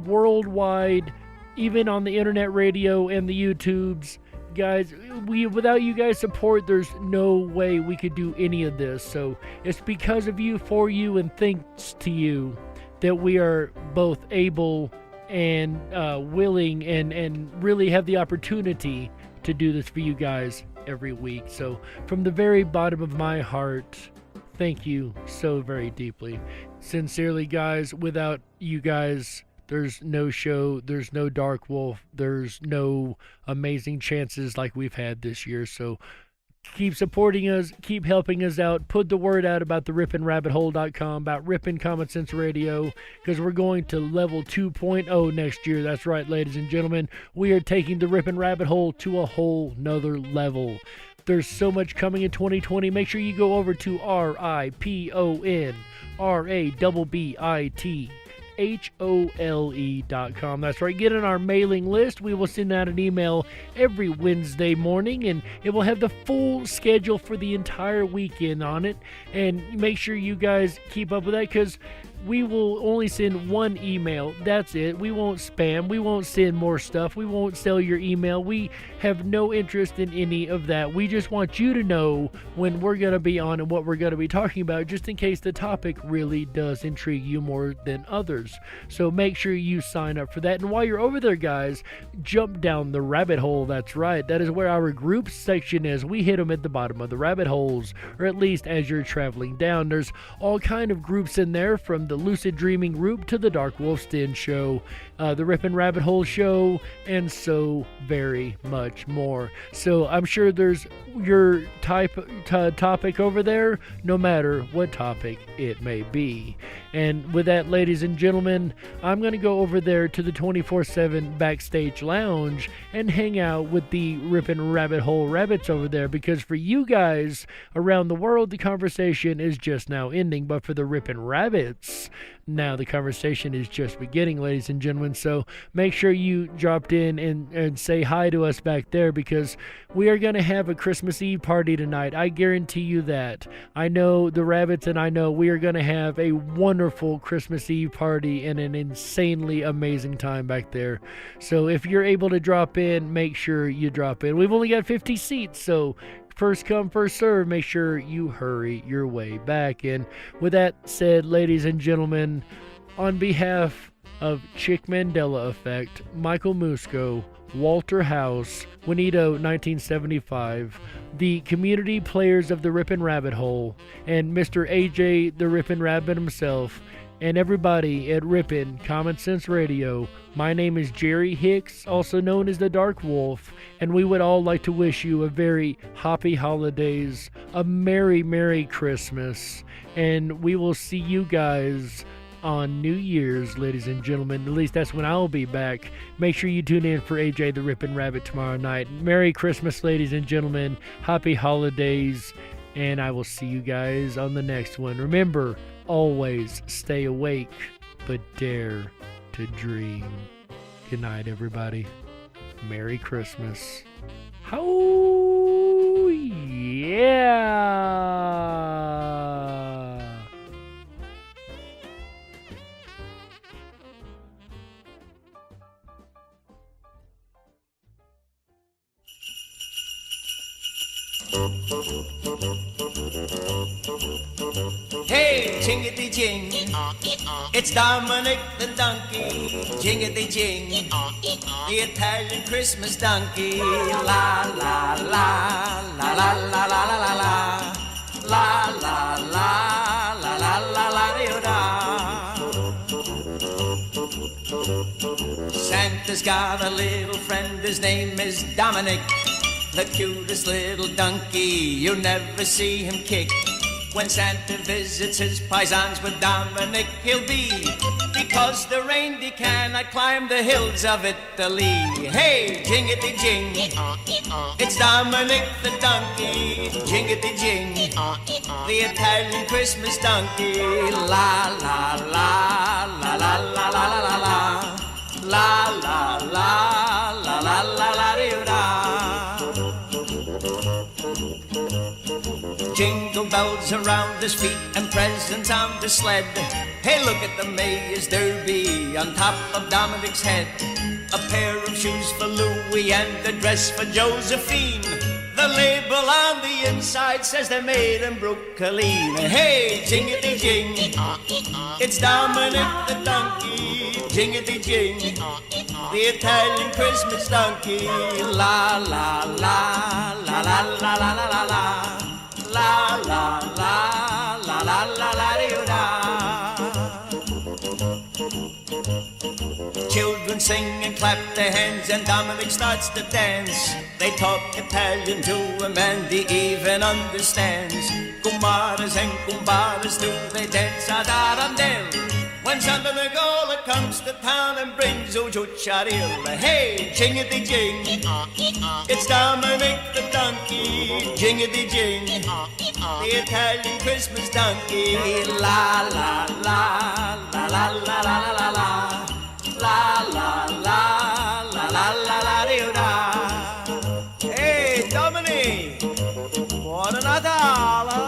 Worldwide, even on the internet radio and the YouTubes, guys, without you guys' support, there's no way we could do any of this. So it's because of you, for you, and thanks to you that we are both able and willing and really have the opportunity to do this for you guys every week. So from the very bottom of my heart, thank you so very deeply. Sincerely, guys, without you guys, there's no show, there's no Dark Wolf, there's no amazing chances like we've had this year. So keep supporting us, keep helping us out, put the word out about the RiponRabbitHole.com, about Ripon Common Sense Radio, because we're going to level 2.0 next year. That's right, ladies and gentlemen, we are taking the Ripon Rabbit Hole to a whole nother level. There's so much coming in 2020. Make sure you go over to RiponRabbitHole.com. That's right. Get on our mailing list. We will send out an email every Wednesday morning, and it will have the full schedule for the entire weekend on it. And make sure you guys keep up with that, because we will only send one email. That's it. We won't spam. We won't send more stuff. We won't sell your email. We have no interest in any of that. We just want you to know when we're going to be on and what we're going to be talking about, just in case the topic really does intrigue you more than others. So make sure you sign up for that. And while you're over there, guys, jump down the rabbit hole. That's right. That is where our groups section is. We hit them at the bottom of the rabbit holes, or at least as you're traveling down. There's all kind of groups in there, from the Lucid Dreaming group to the Dark Wolf's Den Show, the Ripon Rabbit Hole Show, and so very much more. So I'm sure there's your topic over there, no matter what topic it may be. And with that, ladies and gentlemen, I'm going to go over there to the 24/7 Backstage Lounge and hang out with the Ripon Rabbit Hole Rabbits over there, because for you guys around the world, the conversation is just now ending, but for the Ripon Rabbits, Christmas. Now, the conversation is just beginning, ladies and gentlemen, so make sure you dropped in and say hi to us back there, because we are going to have a Christmas Eve party tonight. I guarantee you that. I know the Rabbits and I know we are going to have a wonderful Christmas Eve party and an insanely amazing time back there. So if you're able to drop in, make sure you drop in. We've only got 50 seats, so first come, first serve. Make sure you hurry your way back. And with that said, ladies and gentlemen, on behalf of Chick Mandela Effect, Michael Musco, Walter House, Juanito 1975, the community players of the Ripon Rabbit Hole, and Mr. AJ the Ripon Rabbit himself, and everybody at Ripon Common Sense Radio, my name is Jerry Hicks, also known as the Dark Wolf, and we would all like to wish you a very happy holidays, a Merry, Merry Christmas, and we will see you guys on New Year's, ladies and gentlemen. At least that's when I'll be back. Make sure you tune in for AJ the Ripon Rabbit tomorrow night. Merry Christmas, ladies and gentlemen. Happy holidays, and I will see you guys on the next one. Remember, always stay awake, but dare to dream. Good night, everybody. Merry Christmas. Oh, yeah! Hey, jingity jing, it's Dominic the donkey. Jingity jing, the Italian Christmas donkey. La la la la la la la la la la la la la la la la. Santa's got a little friend, his name is Dominic, the cutest little donkey. You never see him kick. When Santa visits his paisans with Dominic, he'll be, because the reindeer cannot climb the hills of Italy. Hey, jingity jing, it's Dominic the donkey. Jingity jing, the Italian Christmas donkey. La la la la la la la la la la la la la la la la Jingle bells around his feet and presents on the sled. Hey, look at the Mayor's Derby on top of Dominic's head. A pair of shoes for Louis and a dress for Josephine. The label on the inside says they're made in Brooklyn. Hey, jingity jing, it's Dominic the donkey. Jingity jing, the Italian Christmas donkey. La la la la la la la la la la. La la la la la la la Children sing and clap their hands and Dominic starts to dance. They talk Italian to him and he even understands. Kumbaras and kumbaras do they dance ad arandel. When Santa Nicola comes to town and brings Ujucharil. Hey, jingity jing, it's Dominic the donkey. Jingity jing, the Italian Christmas donkey. La la la la la la la la la la la la la la la la. Hey, Dominic, buon Natale.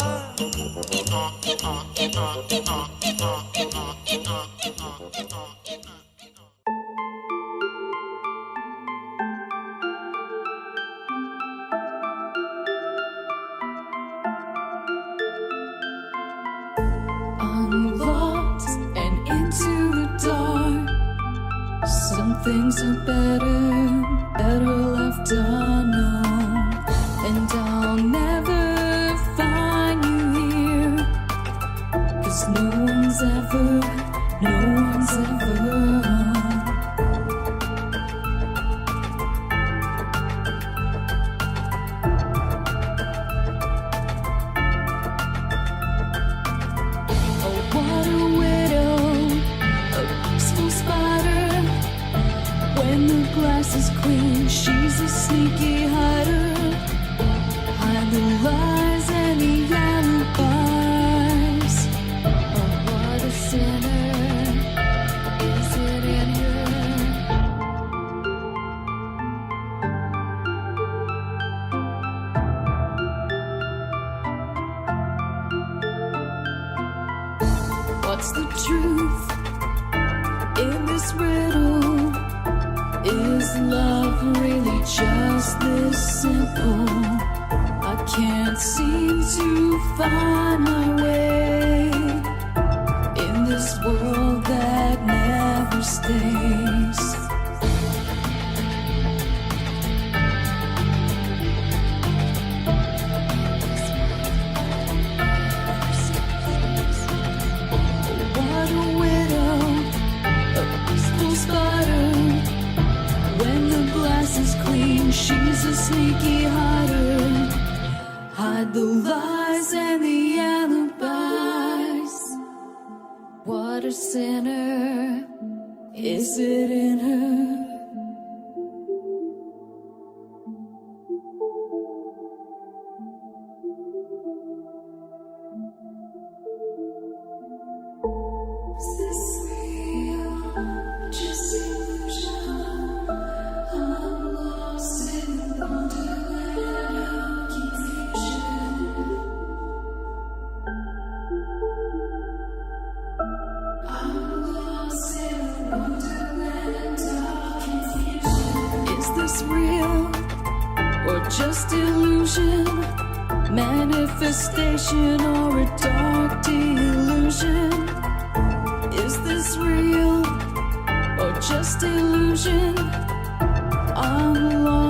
Unlocked and into the dark. Some things are better left unknown. And I'll never find you here, 'cause no one's ever glass is clean, she's a sneaky What's the truth in this riddle? Is love really just this simple? I can't seem to find my way in this world that never stays. What a widow, a peaceful spider. When the glass is clean, she's a sneaky hider. Hide the lies and the alibis. What a sinner, is it in her? Is this real? Just illusion. I'm lost in the wonderland of confusion. I'm lost in the wonderland of confusion. Is this real or just illusion? Manifestation or a dark delusion? Is this real or just illusion? I'm lost.